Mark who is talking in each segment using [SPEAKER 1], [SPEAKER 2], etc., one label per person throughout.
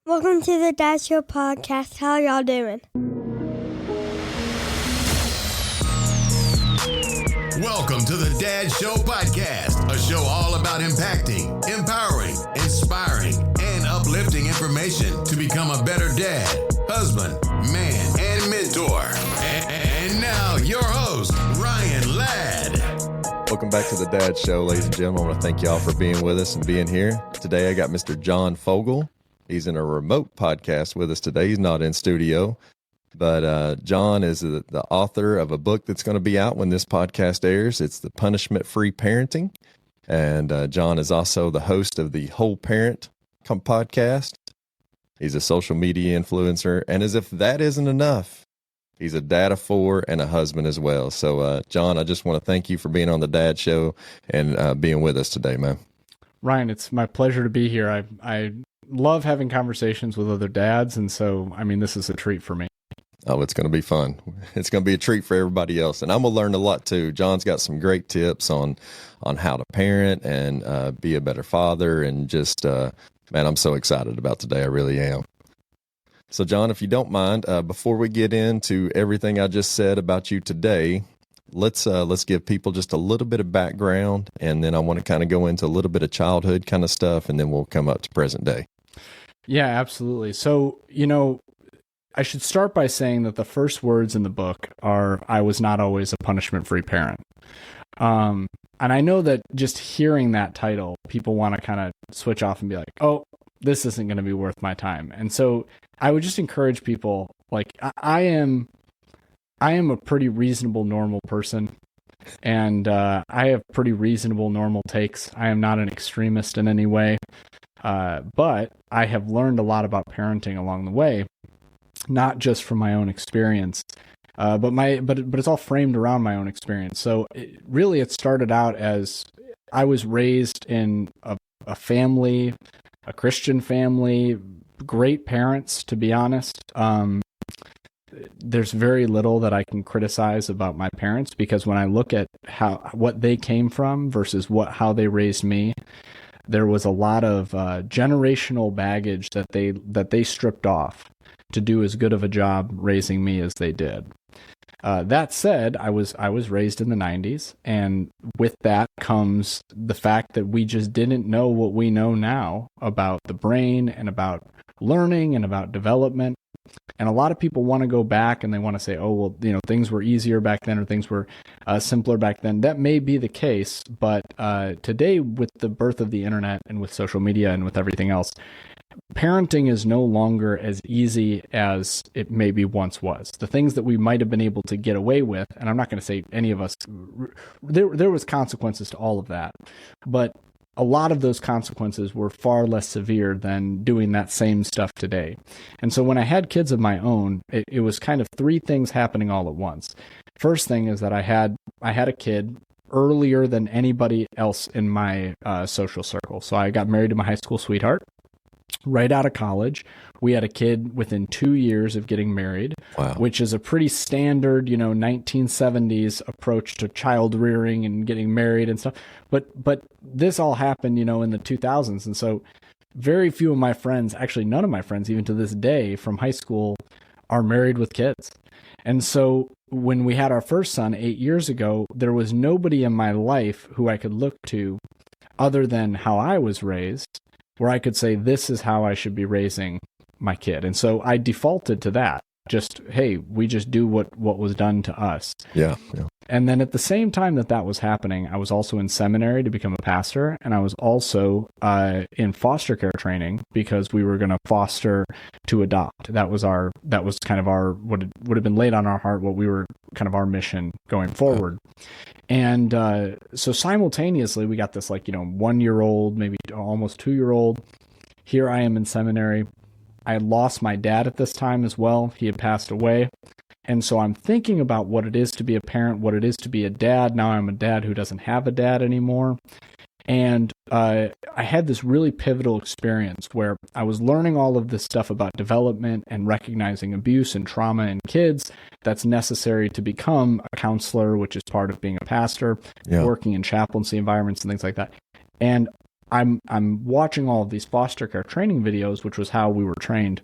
[SPEAKER 1] Welcome to the Dad Show podcast. How y'all doing?
[SPEAKER 2] Welcome to the Dad Show podcast, a show all about impacting, empowering, inspiring, and uplifting information to become a better dad, husband, man, and mentor. And now your host, Ryan Ladd.
[SPEAKER 3] Welcome back to the Dad Show, ladies and gentlemen. I want to thank y'all for being with us and being here. Today I got Mr. John Fogel. He's in a remote podcast with us today. He's not in studio, but John is the author of a book that's going to be out when this podcast airs. It's The Punishment-Free Parenting. And John is also the host of the Whole Parent podcast. He's a social media influencer. And as if that isn't enough, he's a dad of 4 and a husband as well. So, John, I just want to thank you for being on the Dad Show and being with us today, man.
[SPEAKER 4] Ryan, it's my pleasure to be here. I love having conversations with other dads, and so, I mean, this is a treat for me.
[SPEAKER 3] Oh, it's going to be fun. It's going to be a treat for everybody else, and I'm going to learn a lot too. John's got some great tips on how to parent and be a better father, and just, man, I'm so excited about today. I really am. So, John, if you don't mind, before we get into everything I just said about you today, let's give people just a little bit of background, and then I want to kind of go into a little bit of childhood kind of stuff, and then we'll come up to present day.
[SPEAKER 4] Yeah, absolutely. So, I should start by saying that the first words in the book are, I was not always a punishment-free parent. And I know that just hearing that title, people want to kind of switch off and be like, oh, this isn't going to be worth my time. And so I would just encourage people, like, I am a pretty reasonable, normal person, and I have pretty reasonable, normal takes. I am not an extremist in any way, but I have learned a lot about parenting along the way, not just from my own experience, but it's all framed around my own experience. So it started out as I was raised in a family, a Christian family, great parents, to be honest. There's very little that I can criticize about my parents, because when I look at what they came from versus how they raised me, there was a lot of generational baggage that they stripped off to do as good of a job raising me as they did. That said, I was raised in the 90s, and with that comes the fact that we just didn't know what we know now about the brain and about learning and about development. And a lot of people want to go back and they want to say, oh, well, things were easier back then, or things were simpler back then. That may be the case, but today, with the birth of the internet and with social media and with everything else, parenting is no longer as easy as it maybe once was. The things that we might have been able to get away with, and I'm not going to say any of us, there was consequences to all of that, but a lot of those consequences were far less severe than doing that same stuff today. And so when I had kids of my own, it was kind of 3 things happening all at once. First thing is that I had a kid earlier than anybody else in my social circle. So I got married to my high school sweetheart right out of college. We had a kid within 2 years of getting married, wow, which is a pretty standard, 1970s approach to child rearing and getting married and stuff. But this all happened, in the 2000s. And so very few of my friends, actually none of my friends, even to this day from high school, are married with kids. And so when we had our first son 8 years ago, there was nobody in my life who I could look to other than how I was raised, where I could say, this is how I should be raising my kid. And so I defaulted to that. Just, hey, we just do what was done to us.
[SPEAKER 3] Yeah.
[SPEAKER 4] And then at the same time that was happening, I was also in seminary to become a pastor. And I was also in foster care training, because we were going to foster to adopt. That was kind of our, what would have been laid on our heart, what we were kind of our mission going forward. And so simultaneously, we got this 1-year-old, maybe almost 2-year-old. Here I am in seminary. I had lost my dad at this time as well. He had passed away. And so I'm thinking about what it is to be a parent, what it is to be a dad. Now I'm a dad who doesn't have a dad anymore. And I had this really pivotal experience where I was learning all of this stuff about development and recognizing abuse and trauma in kids that's necessary to become a counselor, which is part of being a pastor, working in chaplaincy environments and things like that. And I'm watching all of these foster care training videos, which was how we were trained.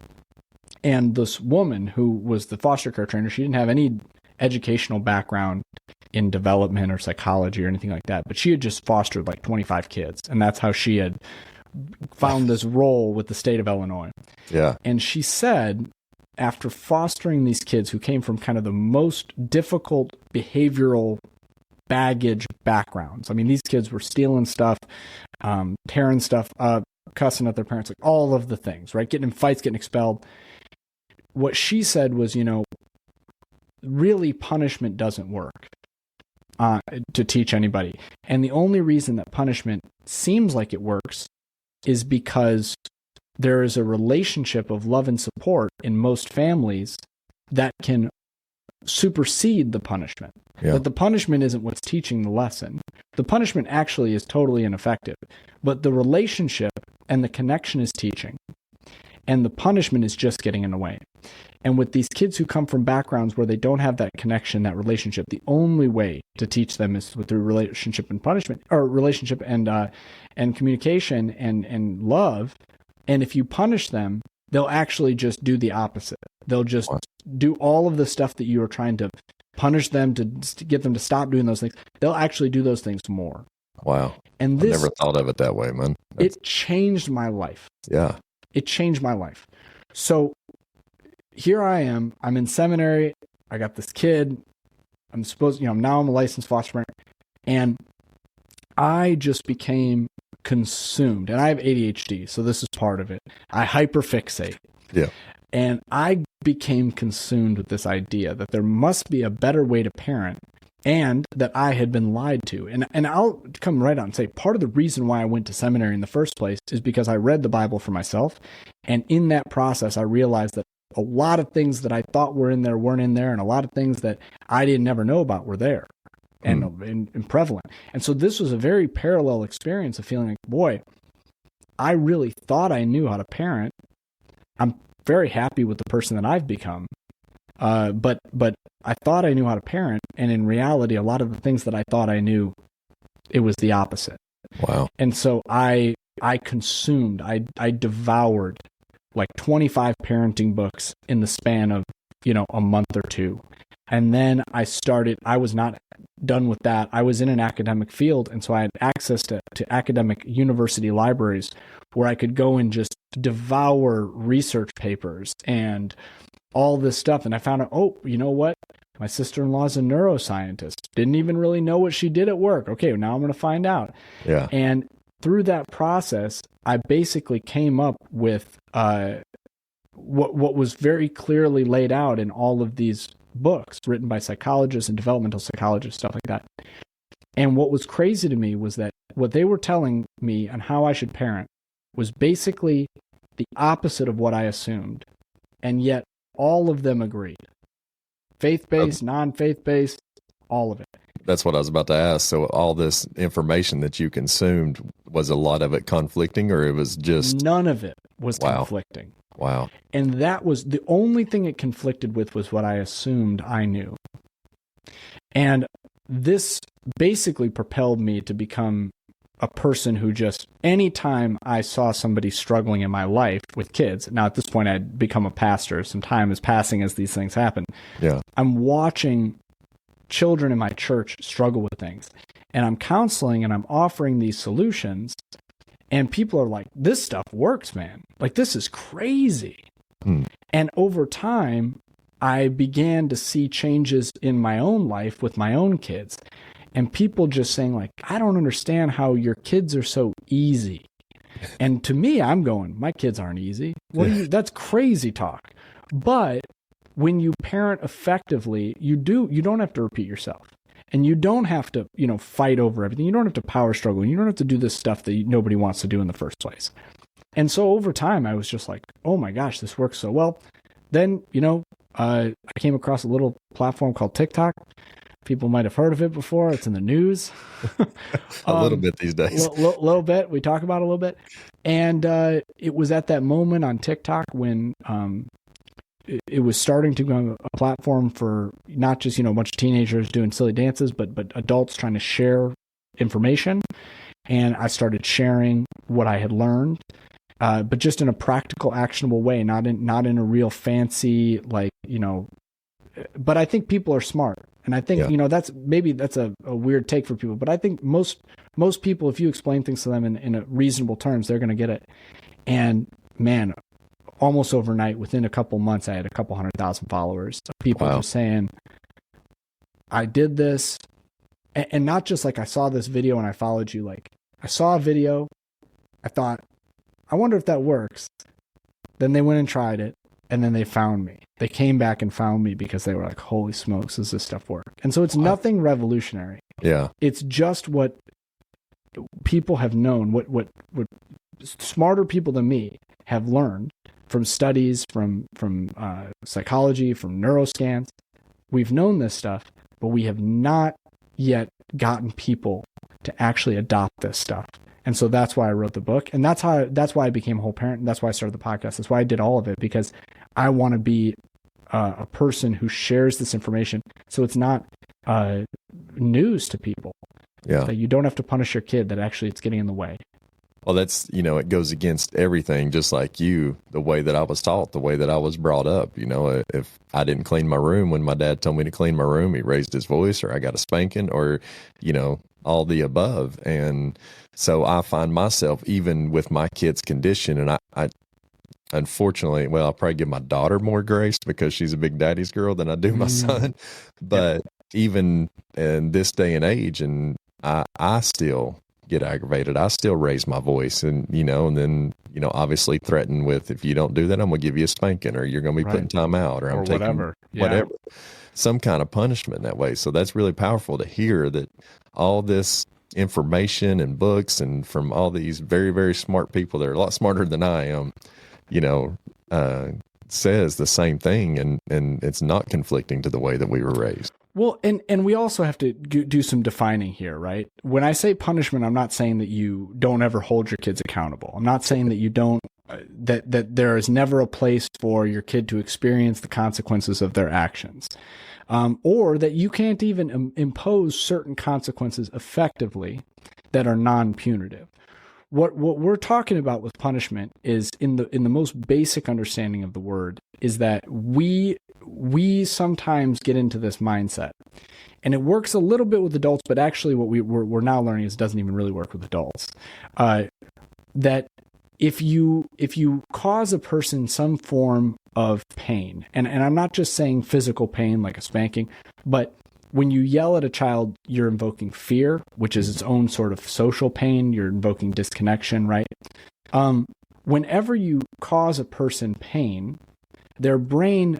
[SPEAKER 4] And this woman who was the foster care trainer, she didn't have any educational background in development or psychology or anything like that, but she had just fostered like 25 kids, and that's how she had found this role with the state of Illinois.
[SPEAKER 3] Yeah.
[SPEAKER 4] And she said, after fostering these kids who came from kind of the most difficult behavioral baggage backgrounds. I mean, these kids were stealing stuff, tearing stuff up, cussing at their parents, like all of the things, right? Getting in fights, getting expelled. What she said was, really punishment doesn't work to teach anybody. And the only reason that punishment seems like it works is because there is a relationship of love and support in most families that can supersede the punishment.
[SPEAKER 3] Yeah.
[SPEAKER 4] But the punishment isn't what's teaching the lesson. The punishment actually is totally ineffective, but the relationship and the connection is teaching, and the punishment is just getting in the way. And with these kids who come from backgrounds where they don't have that connection, that relationship, the only way to teach them is through relationship and punishment, or relationship and communication and love. And if you punish them, they'll actually just do the opposite. They'll just do all of the stuff that you are trying to punish them to get them to stop doing those things. They'll actually do those things more.
[SPEAKER 3] Wow.
[SPEAKER 4] And
[SPEAKER 3] I never thought of it that way, man.
[SPEAKER 4] It changed my life.
[SPEAKER 3] Yeah.
[SPEAKER 4] It changed my life. So here I am. I'm in seminary. I got this kid. I'm now I'm a licensed foster parent. And I just became consumed. And I have ADHD, so this is part of it. I hyperfixate.
[SPEAKER 3] Yeah.
[SPEAKER 4] And I became consumed with this idea that there must be a better way to parent, and that I had been lied to. And I'll come right out and say, part of the reason why I went to seminary in the first place is because I read the Bible for myself. And in that process, I realized that a lot of things that I thought were in there weren't in there, and a lot of things that I didn't never know about were there and prevalent. And so this was a very parallel experience of feeling like, boy, I really thought I knew how to parent. I'm very happy with the person that I've become. But I thought I knew how to parent, and in reality, a lot of the things that I thought I knew, it was the opposite.
[SPEAKER 3] Wow.
[SPEAKER 4] And so I consumed, I devoured like 25 parenting books in the span of, a month or two. And then I was not done with that. I was in an academic field, and so I had access to academic university libraries where I could go and just devour research papers and all this stuff. And I found out, oh, you know what? My sister-in-law's a neuroscientist. Didn't even really know what she did at work. Okay, now I'm going to find out.
[SPEAKER 3] Yeah.
[SPEAKER 4] And through that process, I basically came up with what was very clearly laid out in all of these books written by psychologists and developmental psychologists, stuff like that. And what was crazy to me was that what they were telling me on how I should parent was basically the opposite of what I assumed. And yet all of them agreed. Faith-based, non-faith-based, all of it.
[SPEAKER 3] That's what I was about to ask. So all this information that you consumed, was a lot of it conflicting, or it was just...
[SPEAKER 4] None of it was conflicting.
[SPEAKER 3] Wow.
[SPEAKER 4] And that was the only thing it conflicted with, was what I assumed I knew. And this basically propelled me to become a person who just, anytime I saw somebody struggling in my life with kids, now at this point I'd become a pastor, some time is passing as these things happen.
[SPEAKER 3] Yeah.
[SPEAKER 4] I'm watching children in my church struggle with things, and I'm counseling and I'm offering these solutions, and people are like, this stuff works, man. Like, this is crazy. And over time, I began to see changes in my own life with my own kids, and people just saying like, I don't understand how your kids are so easy. And to me, I'm going, my kids aren't easy. That's crazy talk. But when you parent effectively, you don't have to repeat yourself. And you don't have to, fight over everything. You don't have to power struggle. And you don't have to do this stuff that nobody wants to do in the first place. And so over time, I was just like, oh my gosh, this works so well. Then, I came across a little platform called TikTok. People might have heard of it before. It's in the news.
[SPEAKER 3] A little bit these days.
[SPEAKER 4] Little bit. We talk about it a little bit. And it was at that moment on TikTok when it was starting to become a platform for not just, a bunch of teenagers doing silly dances, but adults trying to share information. and I started sharing what I had learned, but just in a practical, actionable way, not in a real fancy, like, but I think people are smart. And I think, that's a weird take for people, but I think most people, if you explain things to them in a reasonable terms, they're going to get it. And man, almost overnight, within a couple months, I had a couple 100,000 followers of people just saying, I did this. And not just like I saw this video and I followed you. Like, I saw a video, I thought, I wonder if that works. Then they went and tried it, and then they found me. They came back and found me because they were like, holy smokes, does this stuff work? And so it's nothing revolutionary.
[SPEAKER 3] Yeah. It's
[SPEAKER 4] just what people have known, what smarter people than me have learned from studies, from psychology, from neuroscans. We've known this stuff, but we have not yet gotten people to actually adopt this stuff. And so that's why I wrote the book. And that's why I became a whole parent. And that's why I started the podcast. That's why I did all of it, because I want to be a person who shares this information. So it's not news to people.
[SPEAKER 3] Yeah.
[SPEAKER 4] That you don't have to punish your kid, that actually it's getting in the way.
[SPEAKER 3] Well, that's, it goes against everything, just like you, the way that I was taught, the way that I was brought up. If I didn't clean my room when my dad told me to clean my room, he raised his voice, or I got a spanking, or, all the above. And so I find myself, even with my kid's condition, and I unfortunately, well, I'll probably give my daughter more grace because she's a big daddy's girl than I do my son. But even in this day and age, and I still get aggravated. I still raise my voice, and then obviously threaten with, if you don't do that, I'm gonna give you a spanking, or you're gonna be putting time out, or I'm taking whatever, some kind of punishment that way. So that's really powerful to hear that all this information and books, and from all these very, very smart people that are a lot smarter than I am, says the same thing, and it's not conflicting to the way that we were raised.
[SPEAKER 4] Well, and we also have to do some defining here, right? When I say punishment, I'm not saying that you don't ever hold your kids accountable. I'm not saying that you don't, that there is never a place for your kid to experience the consequences of their actions, or that you can't even impose certain consequences effectively that are non-punitive. What we're talking about with punishment is, in the most basic understanding of the word, is that we sometimes get into this mindset, and it works a little bit with adults, but actually what we're now learning is it doesn't even really work with adults. That if you cause a person some form of pain, and I'm not just saying physical pain like a spanking, but when you yell at a child, you're invoking fear, which is its own sort of social pain. You're invoking disconnection, right? Whenever you cause a person pain, their brain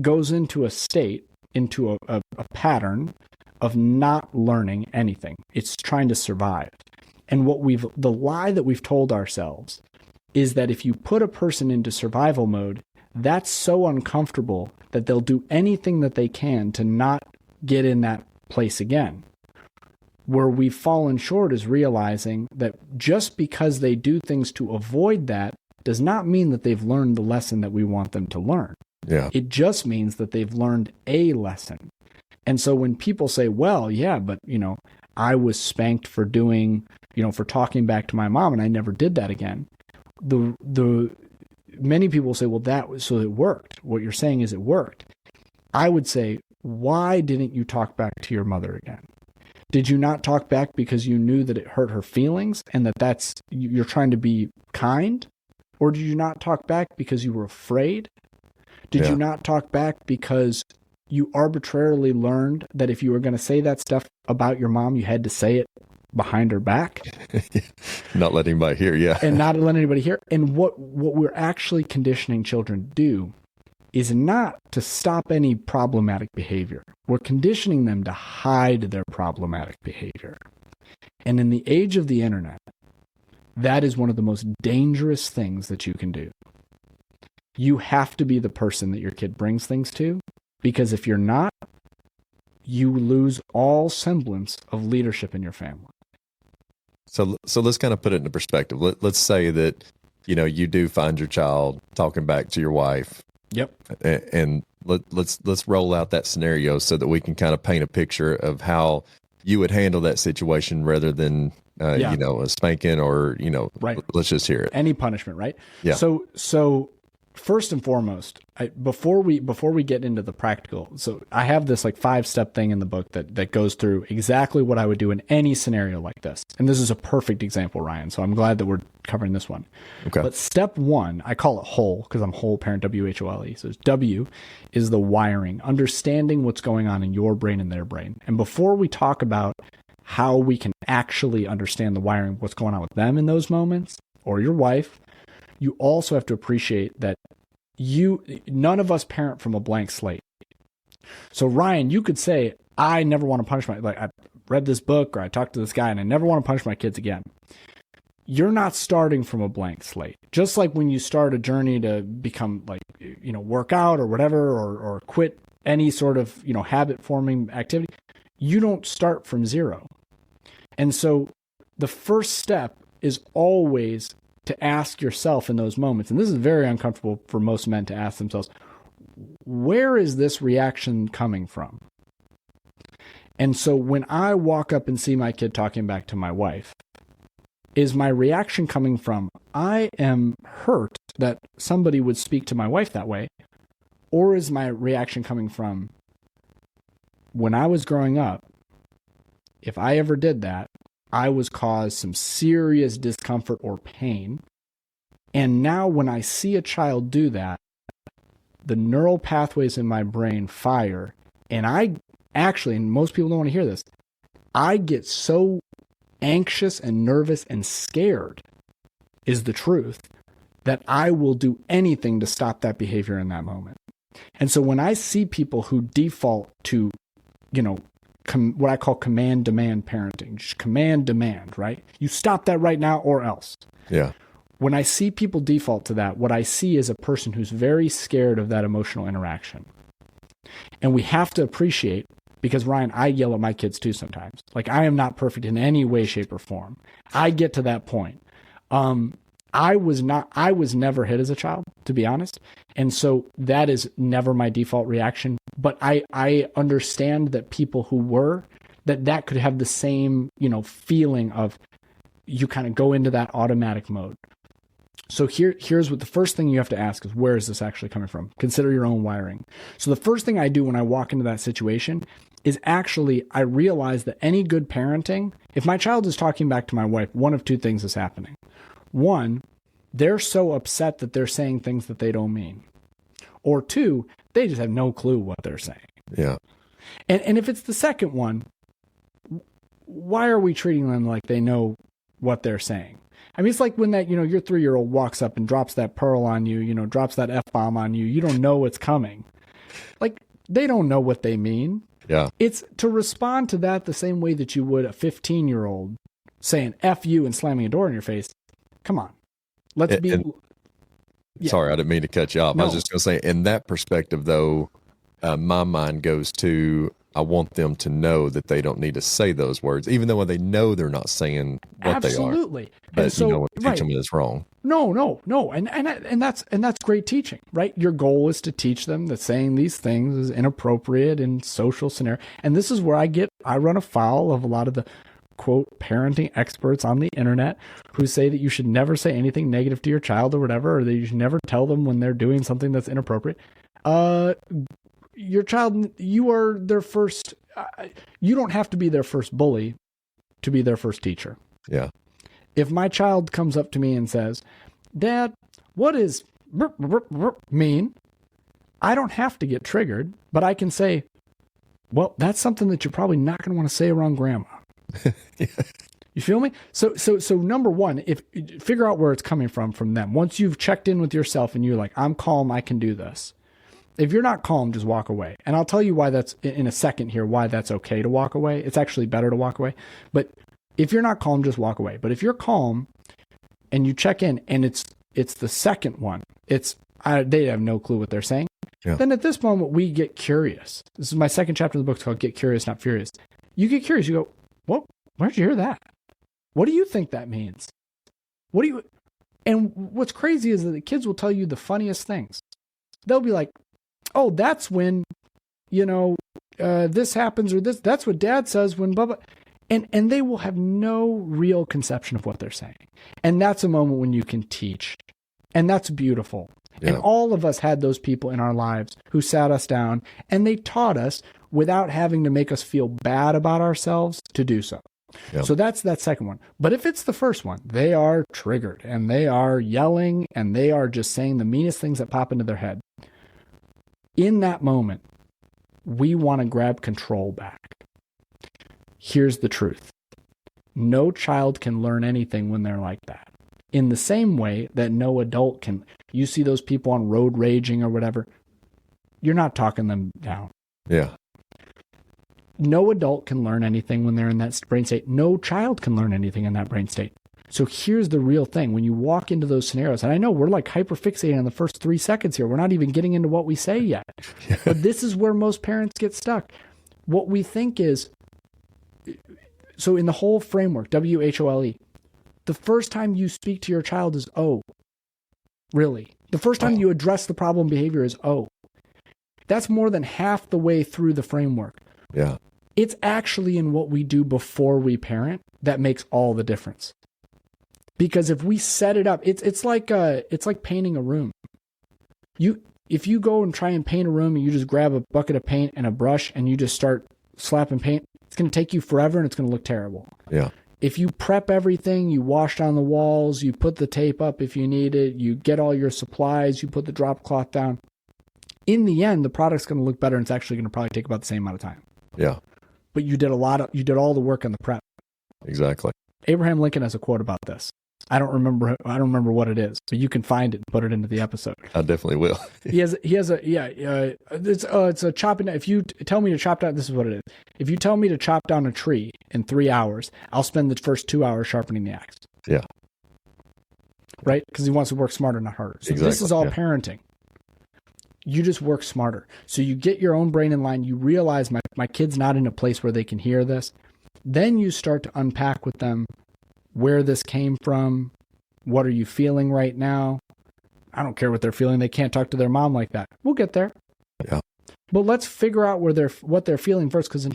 [SPEAKER 4] goes into a state, into a pattern of not learning anything. It's trying to survive. And the lie that we've told ourselves is that if you put a person into survival mode, that's so uncomfortable that they'll do anything that they can to not get in that place again. Where we've fallen short is realizing that just because they do things to avoid that does not mean that they've learned the lesson that we want them to learn.
[SPEAKER 3] Yeah.
[SPEAKER 4] It just means that they've learned a lesson. And so when people say, well, yeah, but I was spanked for for talking back to my mom, and I never did that again. The many people say, well, so it worked. What you're saying is it worked. I would say, why didn't you talk back to your mother again? Did you not talk back because you knew that it hurt her feelings and that you're trying to be kind? Or did you not talk back because you were afraid? Did you not talk back because you arbitrarily learned that if you were going to say that stuff about your mom, you had to say it behind her back?
[SPEAKER 3] Not letting anybody hear, yeah.
[SPEAKER 4] And not letting anybody hear. And what we're actually conditioning children to do is not to stop any problematic behavior. We're conditioning them to hide their problematic behavior. And in the age of the internet, that is one of the most dangerous things that you can do. You have to be the person that your kid brings things to, because if you're not, you lose all semblance of leadership in your family.
[SPEAKER 3] So let's kind of put it into perspective. Let's say that, you do find your child talking back to your wife.
[SPEAKER 4] Yep.
[SPEAKER 3] And let's roll out that scenario so that we can kind of paint a picture of how you would handle that situation rather than, a spanking or,
[SPEAKER 4] Right.
[SPEAKER 3] let's just hear it.
[SPEAKER 4] Any punishment, right?
[SPEAKER 3] Yeah.
[SPEAKER 4] So first and foremost, before we get into the practical, so I have this like 5-step thing in the book that goes through exactly what I would do in any scenario like this. And this is a perfect example, Ryan. So I'm glad that we're covering this one.
[SPEAKER 3] Okay.
[SPEAKER 4] But step 1, I call it whole because I'm whole parent, WHOLE. So W is the wiring, understanding what's going on in your brain and their brain. And before we talk about how we can actually understand the wiring, what's going on with them in those moments, or your wife, you also have to appreciate that none of us parent from a blank slate. So Ryan, you could say, I never want to punish I read this book or I talked to this guy and I never want to punish my kids again. You're not starting from a blank slate. Just like when you start a journey to become work out or whatever, or quit any sort of, habit forming activity, you don't start from zero. And so the first step is always to ask yourself in those moments, and this is very uncomfortable for most men to ask themselves, where is this reaction coming from? And so when I walk up and see my kid talking back to my wife, is my reaction coming from, I am hurt that somebody would speak to my wife that way? Or is my reaction coming from, when I was growing up, if I ever did that, I was caused some serious discomfort or pain. And now when I see a child do that, the neural pathways in my brain fire. And I actually, and most people don't want to hear this, I get so anxious and nervous and scared, is the truth, that I will do anything to stop that behavior in that moment. And so when I see people who default to, what I call command demand parenting, just command demand, right? You stop that right now or else.
[SPEAKER 3] Yeah.
[SPEAKER 4] When I see people default to that, what I see is a person who's very scared of that emotional interaction. And we have to appreciate, because Ryan, I yell at my kids too sometimes. Like, I am not perfect in any way, shape, or form. I get to that point. I was never hit as a child, to be honest. And so that is never my default reaction. But I understand that people who were, that could have the same, feeling of, you kind of go into that automatic mode. So here's what the first thing you have to ask is, where is this actually coming from? Consider your own wiring. So the first thing I do when I walk into that situation is actually, I realize that any good parenting, if my child is talking back to my wife, one of two things is happening. One, they're so upset that they're saying things that they don't mean. Or two, they just have no clue what they're saying.
[SPEAKER 3] Yeah.
[SPEAKER 4] And if it's the second one, why are we treating them like they know what they're saying? I mean, it's like when that, your 3-year-old walks up and drops that pearl on you, drops that F-bomb on you. You don't know what's coming. Like, they don't know what they mean.
[SPEAKER 3] Yeah.
[SPEAKER 4] It's to respond to that the same way that you would a 15-year-old saying F you and slamming a door in your face. Come on. Let's be. Yeah.
[SPEAKER 3] Sorry, I didn't mean to cut you off.
[SPEAKER 4] No.
[SPEAKER 3] I was just going to say, in that perspective, though, my mind goes to, I want them to know that they don't need to say those words, even though they know they're not saying what they are.
[SPEAKER 4] Absolutely.
[SPEAKER 3] But
[SPEAKER 4] And so,
[SPEAKER 3] teach them it's wrong.
[SPEAKER 4] No. And that's great teaching, right? Your goal is to teach them that saying these things is inappropriate in social scenario. And this is where I run afoul of a lot of the quote parenting experts on the internet who say that you should never say anything negative to your child or whatever, or that you should never tell them when they're doing something that's inappropriate. Your child, you are their first, you don't have to be their first bully to be their first teacher.
[SPEAKER 3] Yeah.
[SPEAKER 4] If my child comes up to me and says, Dad, what does mean? I don't have to get triggered, but I can say, well, that's something that you're probably not going to want to say around grandma.
[SPEAKER 3] Yeah.
[SPEAKER 4] You feel me? So number one, figure out where it's coming from them. Once you've checked in with yourself and you're like, I'm calm, I can do this. If you're not calm, just walk away. And I'll tell you why that's in a second here, why that's okay to walk away. It's actually better to walk away. But if you're not calm, just walk away. But if you're calm and you check in and it's the second one, they have no clue what they're saying.
[SPEAKER 3] Yeah.
[SPEAKER 4] Then at this moment, we get curious. This is my second chapter of the book. It's called Get Curious, Not Furious. You get curious. You go, well, where'd you hear that? What do you think that means? And what's crazy is that the kids will tell you the funniest things. They'll be like, oh, that's when, this happens, or that's what Dad says when blah, blah. And they will have no real conception of what they're saying. And that's a moment when you can teach. And that's beautiful.
[SPEAKER 3] Yeah.
[SPEAKER 4] And all of us had those people in our lives who sat us down and they taught us without having to make us feel bad about ourselves to do so.
[SPEAKER 3] Yeah.
[SPEAKER 4] So that's that second one. But if it's the first one, they are triggered and they are yelling and they are just saying the meanest things that pop into their head. In that moment, we want to grab control back. Here's the truth. No child can learn anything when they're like that. In the same way that no adult can. You see those people on road raging or whatever, you're not talking them down.
[SPEAKER 3] Yeah.
[SPEAKER 4] No adult can learn anything when they're in that brain state. No child can learn anything in that brain state. So here's the real thing. When you walk into those scenarios, and I know we're like hyperfixating on the first 3 seconds here. We're not even getting into what we say yet.
[SPEAKER 3] Yeah.
[SPEAKER 4] But this is where most parents get stuck. What we think is, so in the whole framework, WHOLE, the first time you speak to your child is, oh, really? The first time you address the problem behavior is, oh. That's more than half the way through the framework.
[SPEAKER 3] Yeah.
[SPEAKER 4] It's actually in what we do before we parent that makes all the difference. Because if we set it up, it's like painting a room. If you go and try and paint a room and you just grab a bucket of paint and a brush and you just start slapping paint, it's going to take you forever and it's going to look terrible.
[SPEAKER 3] Yeah.
[SPEAKER 4] If you prep everything, you wash down the walls, you put the tape up if you need it, you get all your supplies, you put the drop cloth down. In the end, the product's going to look better and it's actually going to probably take about the same amount of time.
[SPEAKER 3] Yeah.
[SPEAKER 4] But you did all the work on the prep.
[SPEAKER 3] Exactly.
[SPEAKER 4] Abraham Lincoln has a quote about this. I don't remember what it is, but you can find it and put it into the episode.
[SPEAKER 3] I definitely will.
[SPEAKER 4] It's a chopping. If you tell me to chop down, this is what it is. If you tell me to chop down a tree in 3 hours, I'll spend the first 2 hours sharpening the axe.
[SPEAKER 3] Yeah.
[SPEAKER 4] Right? Because he wants to work smarter, not harder. So
[SPEAKER 3] Exactly.
[SPEAKER 4] This is all parenting. You just work smarter. So you get your own brain in line. You realize my kid's not in a place where they can hear this. Then you start to unpack with them where this came from. What are you feeling right now? I don't care what they're feeling. They can't talk to their mom like that. We'll get there.
[SPEAKER 3] Yeah.
[SPEAKER 4] But let's figure out what they're feeling first. Because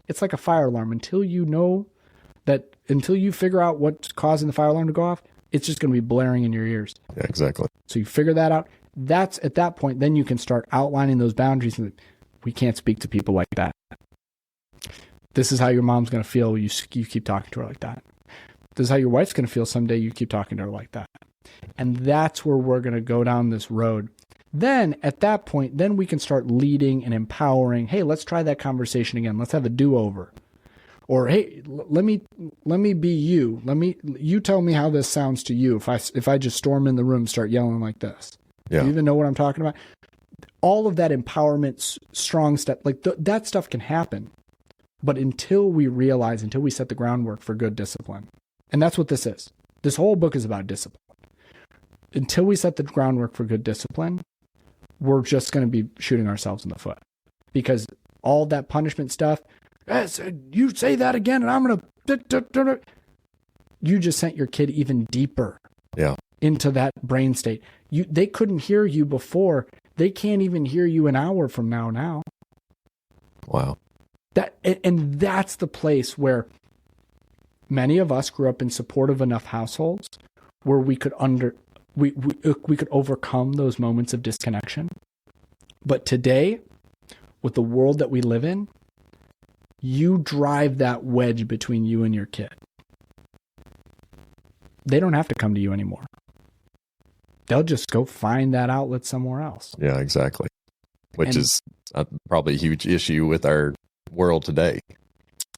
[SPEAKER 4] it's like a fire alarm. Until you figure out what's causing the fire alarm to go off, it's just going to be blaring in your ears.
[SPEAKER 3] Yeah, exactly.
[SPEAKER 4] So you figure that out. That's at that point, then you can start outlining those boundaries. We can't speak to people like that. This is how your mom's going to feel. You keep talking to her like that. This is how your wife's going to feel someday. You keep talking to her like that. And that's where we're going to go down this road. Then at that point, then we can start leading and empowering. Hey, let's try that conversation again. Let's have a do-over. Or, hey, let me be you. You tell me how this sounds to you. If I just storm in the room, start yelling like this.
[SPEAKER 3] Yeah.
[SPEAKER 4] Do you even know what I'm talking about? All of that empowerment, strong stuff, like that stuff can happen. But until we set the groundwork for good discipline, and that's what this is. This whole book is about discipline. Until we set the groundwork for good discipline, we're just going to be shooting ourselves in the foot. Because all that punishment stuff, you say that again and I'm going to... You just sent your kid even deeper into that brain state. They couldn't hear you before. They can't even hear you an hour from now.
[SPEAKER 3] Wow.
[SPEAKER 4] And that's the place where many of us grew up in supportive enough households where we could overcome those moments of disconnection. But today, with the world that we live in, you drive that wedge between you and your kid. They don't have to come to you anymore. They'll just go find that outlet somewhere else.
[SPEAKER 3] Yeah, exactly. Which is probably a huge issue with our world today.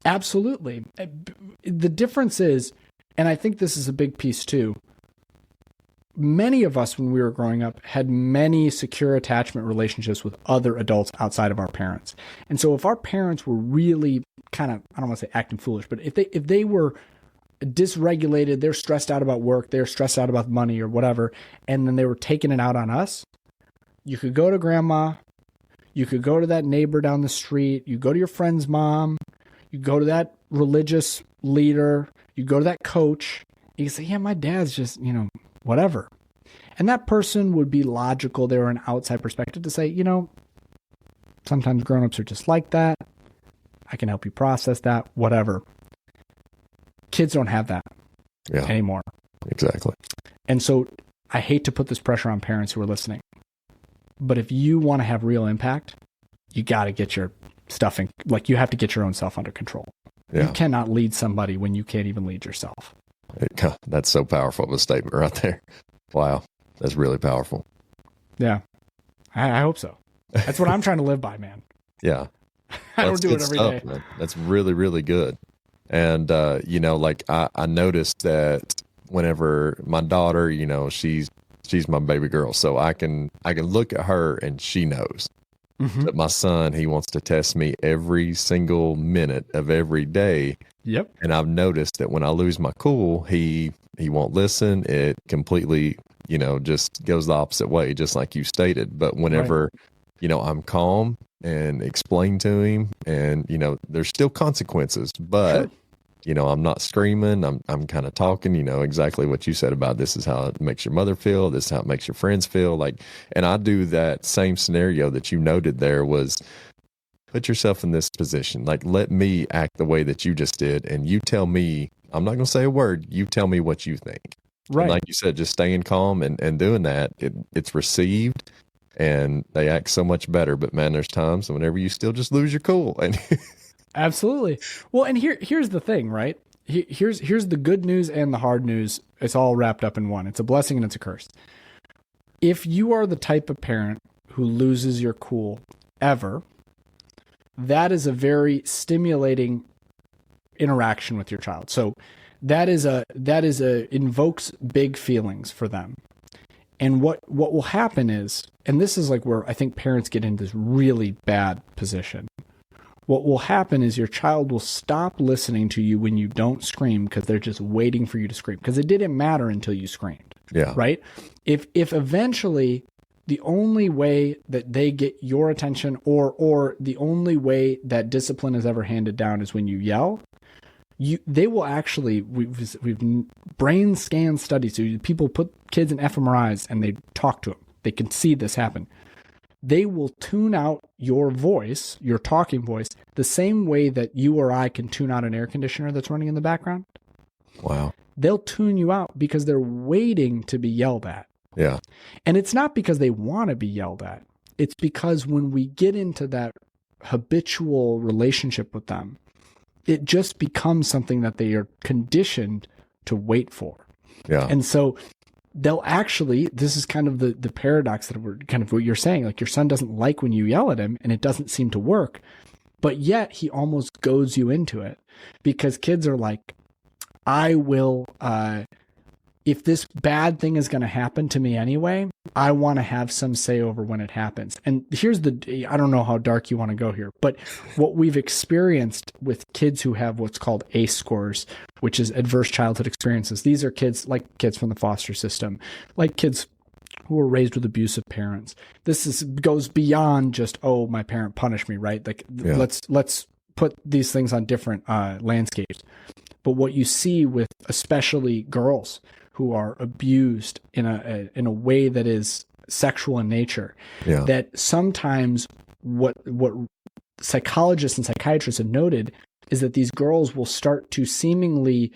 [SPEAKER 4] Absolutely. The difference is, and I think this is a big piece too, many of us when we were growing up had many secure attachment relationships with other adults outside of our parents. And so if our parents were really kind of, I don't want to say acting foolish, but if they were dysregulated, they're stressed out about work, they're stressed out about money or whatever, and then they were taking it out on us, you could go to grandma, you could go to that neighbor down the street, you go to your friend's mom, you go to that religious leader, you go to that coach, you can say, yeah, my dad's just, whatever. And that person would be logical. They were an outside perspective to say, sometimes grownups are just like that. I can help you process that, whatever. Kids don't have that anymore.
[SPEAKER 3] Exactly.
[SPEAKER 4] And so I hate to put this pressure on parents who are listening, but if you want to have real impact, you got to get your stuff in, like you have to get your own self under control. Yeah. You cannot lead somebody when you can't even lead yourself.
[SPEAKER 3] That's so powerful of a statement right there. Wow. That's really powerful.
[SPEAKER 4] Yeah. I hope so. That's what I'm trying to live by, man.
[SPEAKER 3] Yeah.
[SPEAKER 4] I don't do it every day.
[SPEAKER 3] Man. That's really, really good. And, like I noticed that whenever my daughter, she's my baby girl. So I can look at her and she knows. But my son, he wants to test me every single minute of every day.
[SPEAKER 4] Yep.
[SPEAKER 3] And I've noticed that when I lose my cool, he won't listen. It completely, just goes the opposite way, just like you stated. But whenever, I'm calm and explain to him, and, there's still consequences, but, I'm not screaming. I'm kind of talking, exactly what you said about this is how it makes your mother feel. This is how it makes your friends feel. And I do that same scenario that you noted there was put yourself in this position. Let me act the way that you just did. And you tell me, I'm not going to say a word. You tell me what you think. Right. And like you said, just staying calm and doing that, it's received and they act so much better. But man, there's times whenever you still just lose your cool. And
[SPEAKER 4] absolutely. Well, and here's the thing, right? Here's the good news and the hard news. It's all wrapped up in one. It's a blessing and it's a curse. If you are the type of parent who loses your cool ever, that is a very stimulating interaction with your child. So that invokes big feelings for them. And what will happen is, and this is like where I think parents get into this really bad position. What will happen is your child will stop listening to you when you don't scream because they're just waiting for you to scream because it didn't matter until you screamed.
[SPEAKER 3] Yeah.
[SPEAKER 4] Right? If eventually the only way that they get your attention or the only way that discipline is ever handed down is when you yell, they will actually, we've brain scan studies. So people put kids in fMRIs and they talk to them. They can see this happen. They will tune out your voice, your talking voice, the same way that you or I can tune out an air conditioner that's running in the background.
[SPEAKER 3] Wow.
[SPEAKER 4] They'll tune you out because they're waiting to be yelled at.
[SPEAKER 3] Yeah.
[SPEAKER 4] And it's not because they want to be yelled at. It's because when we get into that habitual relationship with them, it just becomes something that they are conditioned to wait for.
[SPEAKER 3] Yeah.
[SPEAKER 4] And so they'll actually, this is kind of the paradox that we're kind of what you're saying, like your son doesn't like when you yell at him and it doesn't seem to work, but yet he almost goads you into it because kids are like, I will, if this bad thing is going to happen to me anyway, I want to have some say over when it happens. And here's I don't know how dark you want to go here, but what we've experienced with kids who have what's called ACE scores, which is adverse childhood experiences. These are kids like kids from the foster system, like kids who were raised with abusive parents. This goes beyond just, oh, my parent punished me, right? Like let's put these things on different landscapes. But what you see with especially girls who are abused in a way that is sexual in nature, that sometimes what psychologists and psychiatrists have noted is that these girls will start to seemingly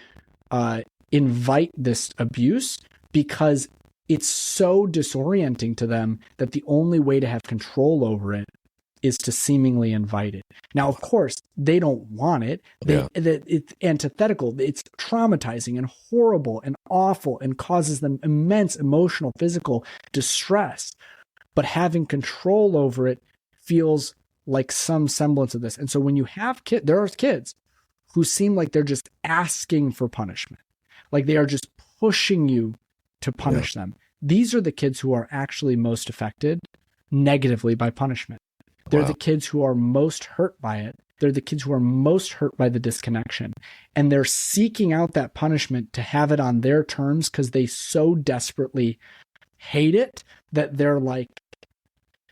[SPEAKER 4] invite this abuse because it's so disorienting to them that the only way to have control over it is to seemingly invite it. Now, of course, they don't want it. It's antithetical. It's traumatizing and horrible and awful and causes them immense emotional, physical distress. But having control over it feels like some semblance of this. And so when you have there are kids who seem like they're just asking for punishment, like they are just pushing you to punish them. These are the kids who are actually most affected negatively by punishment. They're the kids who are most hurt by it. They're the kids who are most hurt by the disconnection. And they're seeking out that punishment to have it on their terms because they so desperately hate it that they're like,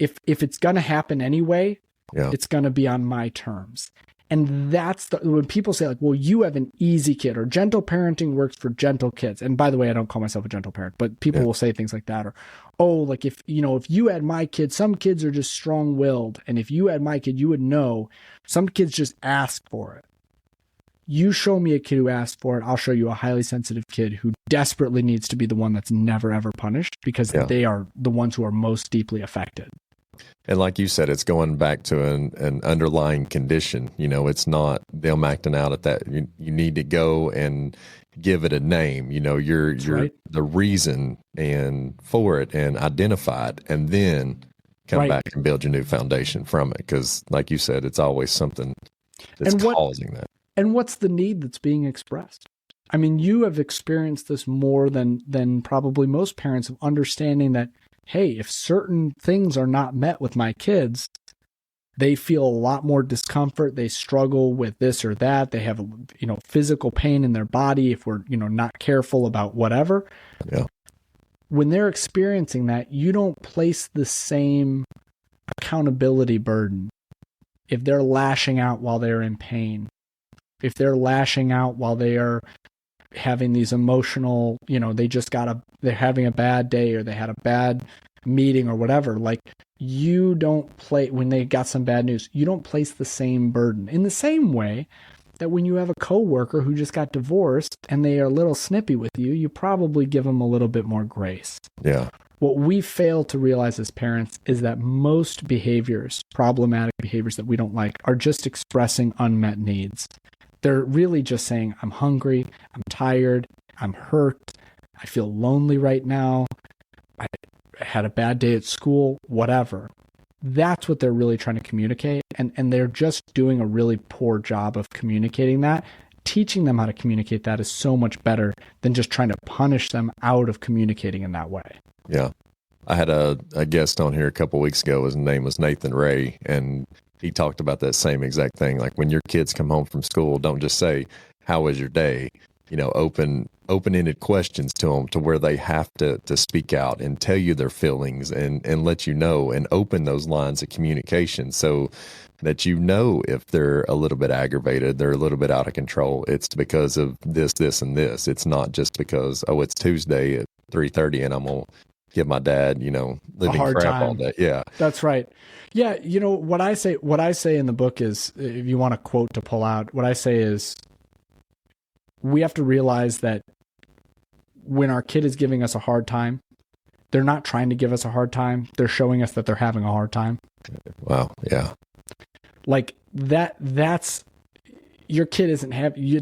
[SPEAKER 4] if it's going to happen anyway, it's going to be on my terms. And that's when people say like, well, you have an easy kid, or gentle parenting works for gentle kids. And by the way, I don't call myself a gentle parent, but people will say things like that, or, oh, like if you had my kid, some kids are just strong willed. And if you had my kid, you would know some kids just ask for it. You show me a kid who asked for it, I'll show you a highly sensitive kid who desperately needs to be the one that's never, ever punished, because they are the ones who are most deeply affected.
[SPEAKER 3] And like you said, it's going back to an underlying condition. It's not them acting out at that. You need to go and give it a name. You're
[SPEAKER 4] right.
[SPEAKER 3] the reason and for it, and identify it, and then come back and build your new foundation from it. Because like you said, it's always something that's causing that.
[SPEAKER 4] And what's the need that's being expressed? I mean, you have experienced this more than probably most parents, of understanding that, hey, if certain things are not met with my kids, they feel a lot more discomfort. They struggle with this or that. They have, physical pain in their body if we're, not careful about whatever.
[SPEAKER 3] Yeah.
[SPEAKER 4] When they're experiencing that, you don't place the same accountability burden if they're lashing out while they're in pain, if they're lashing out while they are having these emotional, they're having a bad day, or they had a bad meeting or whatever. Like, you don't when they got some bad news, you don't place the same burden. In the same way that when you have a coworker who just got divorced and they are a little snippy with you, you probably give them a little bit more grace.
[SPEAKER 3] Yeah.
[SPEAKER 4] What we fail to realize as parents is that most behaviors, problematic behaviors that we don't like, are just expressing unmet needs. They're really just saying, I'm hungry, I'm tired, I'm hurt, I feel lonely right now, I had a bad day at school, whatever. That's what they're really trying to communicate. And they're just doing a really poor job of communicating that. Teaching them how to communicate that is so much better than just trying to punish them out of communicating in that way.
[SPEAKER 3] Yeah. I had a guest on here a couple weeks ago. His name was Nathan Ray, and he talked about that same exact thing. Like, when your kids come home from school, don't just say, how was your day? Open-ended questions to them, to where they have to speak out and tell you their feelings and let you know, and open those lines of communication so that if they're a little bit aggravated, they're a little bit out of control, it's because of this, this, and this. It's not just because, it's Tuesday at 3:30 and I'm going to give my dad, living crap
[SPEAKER 4] time
[SPEAKER 3] all day. Yeah.
[SPEAKER 4] That's right. Yeah. What I say in the book is, if you want a quote to pull out, what I say is, we have to realize that when our kid is giving us a hard time, they're not trying to give us a hard time. They're showing us that they're having a hard time.
[SPEAKER 3] Wow. Yeah.
[SPEAKER 4] Like that's your kid isn't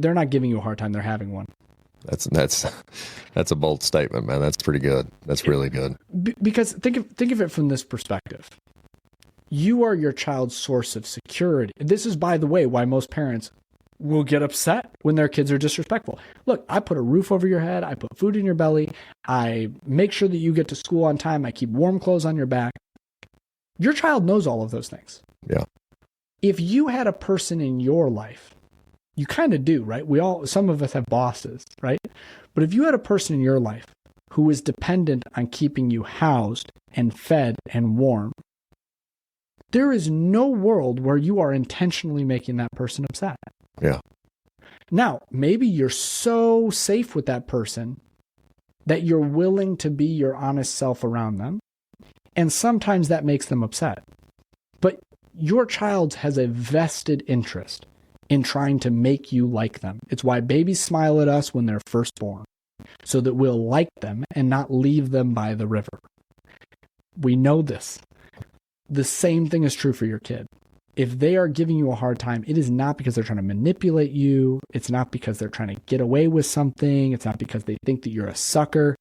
[SPEAKER 4] they're not giving you a hard time. They're having one.
[SPEAKER 3] That's a bold statement, man. That's pretty good. That's really good.
[SPEAKER 4] Because think of it from this perspective. You are your child's source of security. This is, by the way, why most parents will get upset when their kids are disrespectful. Look, I put a roof over your head. I put food in your belly. I make sure that you get to school on time. I keep warm clothes on your back. Your child knows all of those things.
[SPEAKER 3] Yeah.
[SPEAKER 4] If you had a person in your life, you kind of do, right? Some of us have bosses, right? But if you had a person in your life who is dependent on keeping you housed and fed and warm, there is no world where you are intentionally making that person upset.
[SPEAKER 3] Yeah.
[SPEAKER 4] Now, maybe you're so safe with that person that you're willing to be your honest self around them. And sometimes that makes them upset. But your child has a vested interest in trying to make you like them. It's why babies smile at us when they're first born, so that we'll like them and not leave them by the river. We know this. The same thing is true for your kid. If they are giving you a hard time, it is not because they're trying to manipulate you. It's not because they're trying to get away with something. It's not because they think that you're a sucker.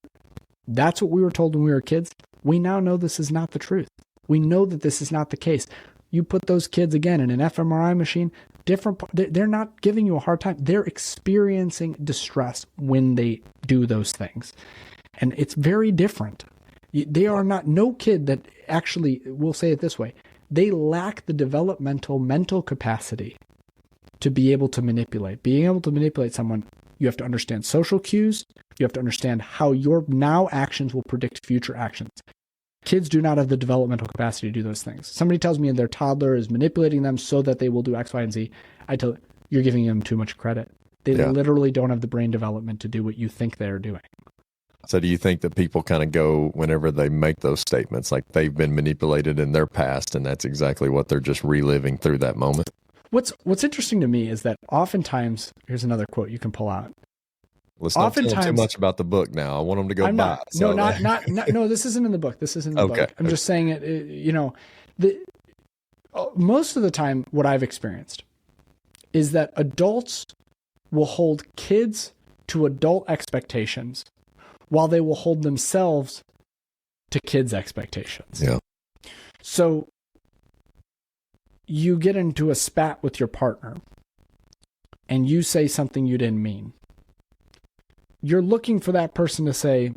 [SPEAKER 4] That's what we were told when we were kids. We now know this is not the truth. We know that this is not the case. You put those kids again in an fMRI machine, they're not giving you a hard time. They're experiencing distress when they do those things. And it's very different. They are not, no kid that actually, we'll say it this way, they lack the developmental mental capacity to be able to manipulate. Being able to manipulate someone, you have to understand social cues. You have to understand how your now actions will predict future actions. Kids do not have the developmental capacity to do those things. Somebody tells me their toddler is manipulating them so that they will do X, Y, and Z. I tell you, you're giving them too much credit. They literally don't have the brain development to do what you think they're doing.
[SPEAKER 3] So do you think that people kind of go, whenever they make those statements, like they've been manipulated in their past, and that's exactly what they're just reliving through that moment?
[SPEAKER 4] What's interesting to me is that oftentimes, here's another quote you can pull out.
[SPEAKER 3] Let's not tell them too much about the book now. I want them to go buy it.
[SPEAKER 4] No, no, this isn't in the book. This isn't in the book. I'm just saying it, most of the time what I've experienced is that adults will hold kids to adult expectations while they will hold themselves to kids' expectations.
[SPEAKER 3] Yeah.
[SPEAKER 4] So you get into a spat with your partner and you say something you didn't mean. You're looking for that person to say,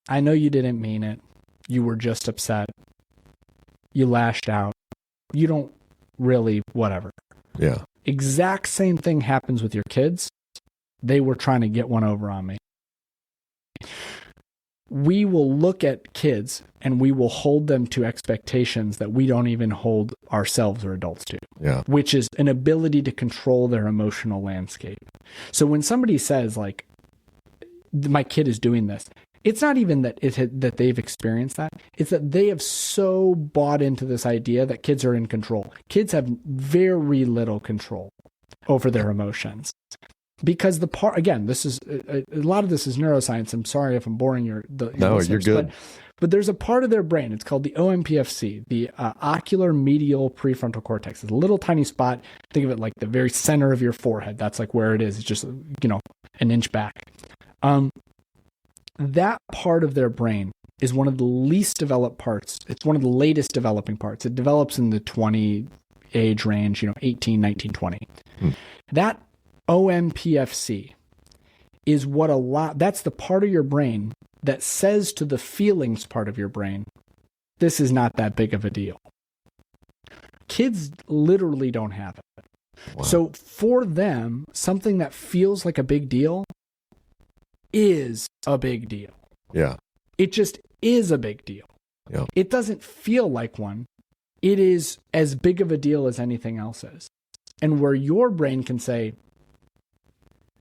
[SPEAKER 4] I know you didn't mean it. You were just upset. You lashed out. You don't really, whatever.
[SPEAKER 3] Yeah.
[SPEAKER 4] Exact same thing happens with your kids. They were trying to get one over on me. We will look at kids and we will hold them to expectations that we don't even hold ourselves or adults to, which is an ability to control their emotional landscape. So when somebody says like, my kid is doing this, it's not even that that they've experienced that. It's that they have so bought into this idea that kids are in control. Kids have very little control over their emotions. Because this is a lot of this is neuroscience. I'm sorry if I'm boring your
[SPEAKER 3] No, you're good.
[SPEAKER 4] But there's a part of their brain. It's called the OMPFC, the ocular medial prefrontal cortex. It's a little tiny spot. Think of it like the very center of your forehead. That's like where it is. It's just an inch back. That part of their brain is one of the least developed parts. It's one of the latest developing parts. It develops in the 20 age range, 18, 19, 20. That OMPFC is that's the part of your brain that says to the feelings part of your brain, this is not that big of a deal. Kids literally don't have it. Wow. So for them, something that feels like a big deal is a big deal.
[SPEAKER 3] Yeah.
[SPEAKER 4] It just is a big deal.
[SPEAKER 3] Yeah.
[SPEAKER 4] It doesn't feel like one. It is as big of a deal as anything else is. And where your brain can say,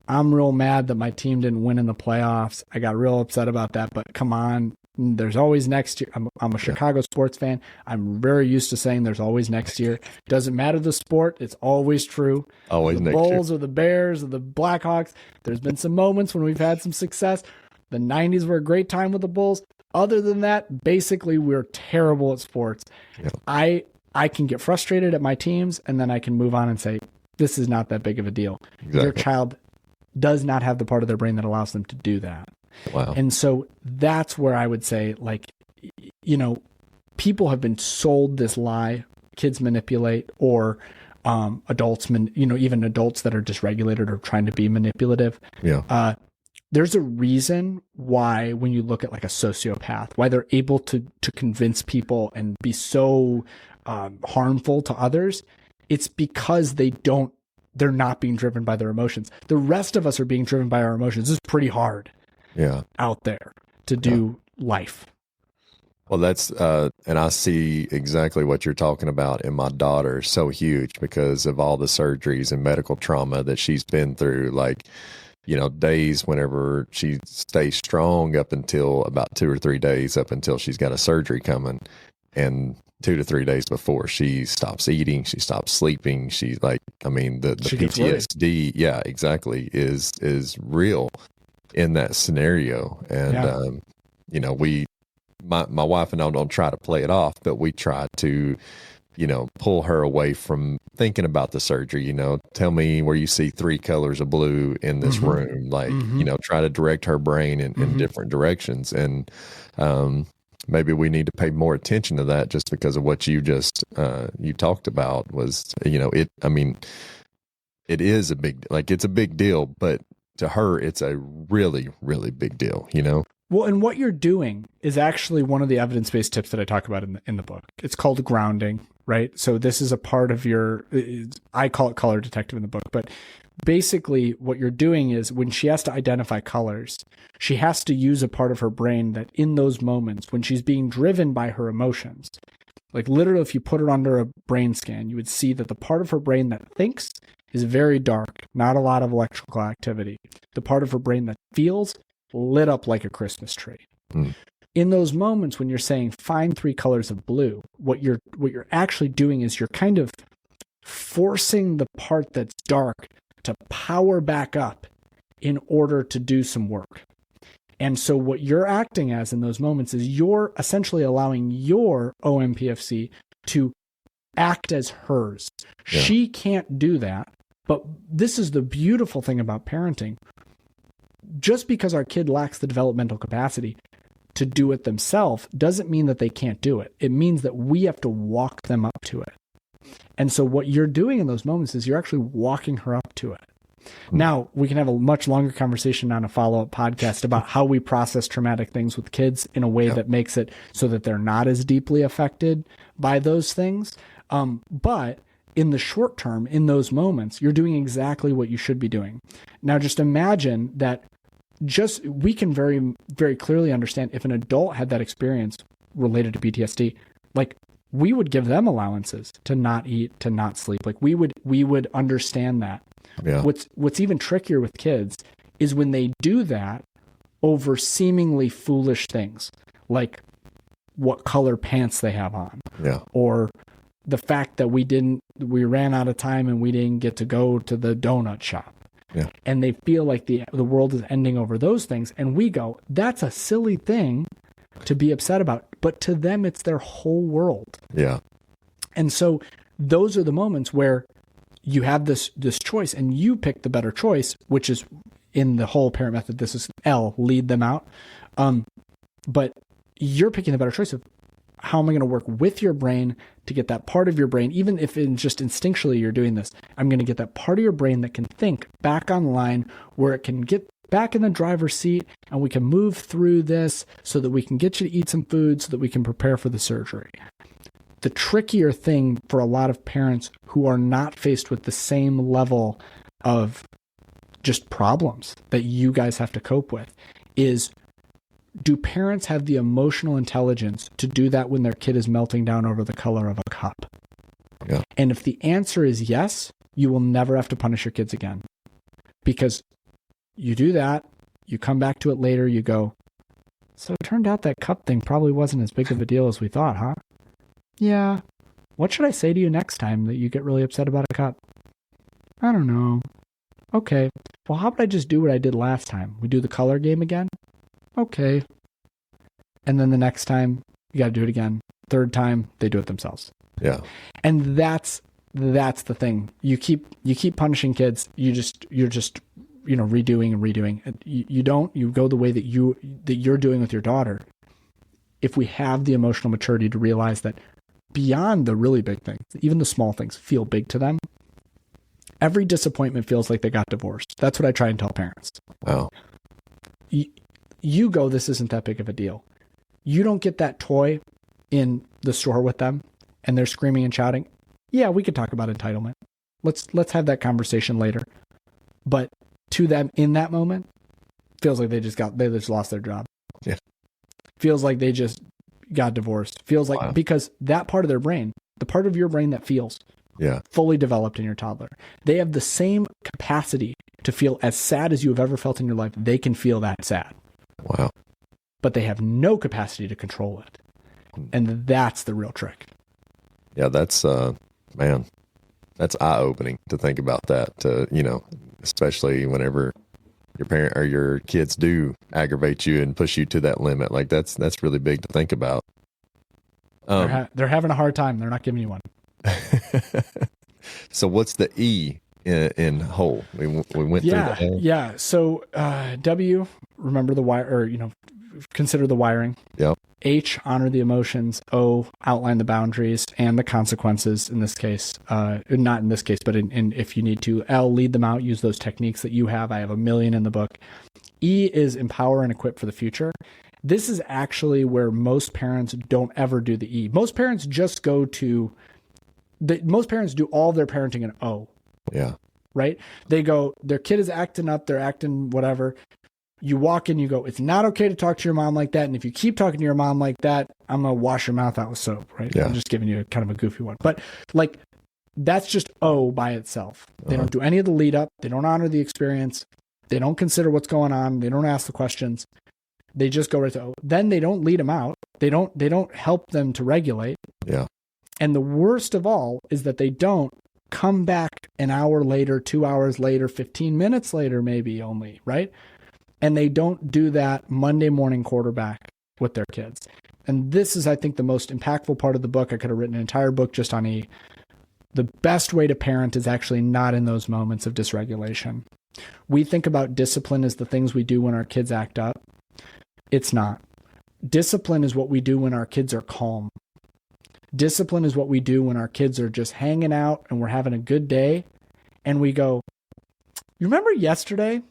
[SPEAKER 4] I'm real mad that my team didn't win in the playoffs. I got real upset about that, but come on. There's always next year. I'm a Chicago sports fan. I'm very used to saying there's always next year. Doesn't matter the sport. It's always true.
[SPEAKER 3] Always
[SPEAKER 4] the
[SPEAKER 3] next year.
[SPEAKER 4] Bulls or the Bears or the Blackhawks. There's been some moments when we've had some success. The 90s were a great time with the Bulls. Other than that, basically we're terrible at sports.
[SPEAKER 3] Yeah.
[SPEAKER 4] I can get frustrated at my teams and then I can move on and say, this is not that big of a deal.
[SPEAKER 3] Exactly.
[SPEAKER 4] Your child does not have the part of their brain that allows them to do that.
[SPEAKER 3] Wow.
[SPEAKER 4] And so that's where I would say, like, people have been sold this lie, kids manipulate, or adults, even adults that are dysregulated or trying to be manipulative.
[SPEAKER 3] Yeah.
[SPEAKER 4] There's a reason why when you look at like a sociopath, why they're able to convince people and be so harmful to others. It's because they're not being driven by their emotions. The rest of us are being driven by our emotions. It's pretty hard out there to do life.
[SPEAKER 3] Well, that's, and I see exactly what you're talking about. And my daughter is so huge because of all the surgeries and medical trauma that she's been through, like, days whenever she stays strong up until about 2 or 3 days up until she's got a surgery coming. And 2 to 3 days before she stops eating, she stops sleeping. She's like, the PTSD, yeah, exactly, is real in that scenario. And, my wife and I don't try to play it off, but we try to, pull her away from thinking about the surgery. Tell me where you see 3 colors of blue in this room, like, try to direct her brain in different directions. And, maybe we need to pay more attention to that just because of what you just, you talked about was, it is it's a big deal, but to her, it's a really, really big deal,
[SPEAKER 4] Well, and what you're doing is actually one of the evidence-based tips that I talk about in the book. It's called grounding, right? So this is a part of I call it color detective in the book, but basically what you're doing is when she has to identify colors, she has to use a part of her brain that in those moments when she's being driven by her emotions, like literally if you put her under a brain scan, you would see that the part of her brain that thinks is very dark, not a lot of electrical activity. The part of her brain that feels lit up like a Christmas tree. In those moments when you're saying find 3 colors of blue, what you're actually doing is you're kind of forcing the part that's dark to power back up in order to do some work. And so what you're acting as in those moments is you're essentially allowing your OMPFC to act as hers. Yeah. She can't do that. But this is the beautiful thing about parenting. Just because our kid lacks the developmental capacity to do it themselves doesn't mean that they can't do it. It means that we have to walk them up to it. And so what you're doing in those moments is you're actually walking her up to it. Now, we can have a much longer conversation on a follow-up podcast about how we process traumatic things with kids in a way that makes it so that they're not as deeply affected by those things. But in the short term, in those moments, you're doing exactly what you should be doing. Now, just imagine that we can very, very clearly understand if an adult had that experience related to PTSD, like we would give them allowances to not eat, to not sleep. Like we would understand that. Yeah. What's even trickier with kids is when they do that over seemingly foolish things, like what color pants they have on, or the fact that we ran out of time and we didn't get to go to the donut shop. Yeah. And they feel like the world is ending over those things. And we go, that's a silly thing to be upset about. But to them, it's their whole world. Yeah. And so those are the moments where you have this choice and you pick the better choice, which is in the whole parent method. This is L, lead them out. But you're picking the better choice of how am I going to work with your brain to get that part of your brain, even if just instinctually you're doing this, I'm going to get that part of your brain that can think back online where it can get back in the driver's seat and we can move through this so that we can get you to eat some food so that we can prepare for the surgery. The trickier thing for a lot of parents who are not faced with the same level of just problems that you guys have to cope with is, do parents have the emotional intelligence to do that when their kid is melting down over the color of a cup? Yeah. And if the answer is yes, you will never have to punish your kids again. Because you do that, you come back to it later, you go, so it turned out that cup thing probably wasn't as big of a deal as we thought, huh? Yeah. What should I say to you next time that you get really upset about a cup? I don't know. Okay. Well, how about I just do what I did last time? We do the color game again? Okay. And then the next time, you got to do it again. Third time, they do it themselves. Yeah. And that's the thing. You keep punishing kids. You're just redoing and redoing. You go the way that you're doing with your daughter. If we have the emotional maturity to realize that beyond the really big things, even the small things feel big to them. Every disappointment feels like they got divorced. That's what I try and tell parents. Wow. You go, this isn't that big of a deal. You don't get that toy in the store with them and they're screaming and shouting. Yeah, we could talk about entitlement. Let's have that conversation later. But to them in that moment, feels like they just lost their job. Yeah. Feels like they just got divorced. Feels like, because that part of their brain, the part of your brain that feels fully developed in your toddler, they have the same capacity to feel as sad as you have ever felt in your life. They can feel that sad. Wow. But they have no capacity to control it. And that's the real trick. Yeah, that's, man, that's eye-opening to think about that, especially whenever your parent or your kids do aggravate you and push you to that limit. Like that's really big to think about. They're having a hard time. They're not giving you one. So what's the E in whole? We went through the L. Yeah. So W, remember the wire, or consider the wiring. Yep. H, honor the emotions. O, outline the boundaries and the consequences. In this case, not in this case, but in if you need to. L, lead them out. Use those techniques that you have. I have 1 million in the book. E is empower and equip for the future. This is actually where most parents don't ever do the E. Most parents just go to most parents do all their parenting in O. Yeah. Right? They go, their kid is acting up, they're acting whatever. You walk in, you go, it's not okay to talk to your mom like that. And if you keep talking to your mom like that, I'm going to wash your mouth out with soap, right? Yeah. I'm just giving you kind of a goofy one. But like, that's just O by itself. They don't do any of the lead up. They don't honor the experience. They don't consider what's going on. They don't ask the questions. They just go right to O. Then they don't lead them out. They don't help them to regulate. Yeah. And the worst of all is that they don't come back an hour later, 2 hours later, 15 minutes later, maybe only, right? And they don't do that Monday morning quarterback with their kids. And this is, I think, the most impactful part of the book. I could have written an entire book just on the best way to parent is actually not in those moments of dysregulation. We think about discipline as the things we do when our kids act up. It's not. Discipline is what we do when our kids are calm. Discipline is what we do when our kids are just hanging out and we're having a good day. And we go, you remember yesterday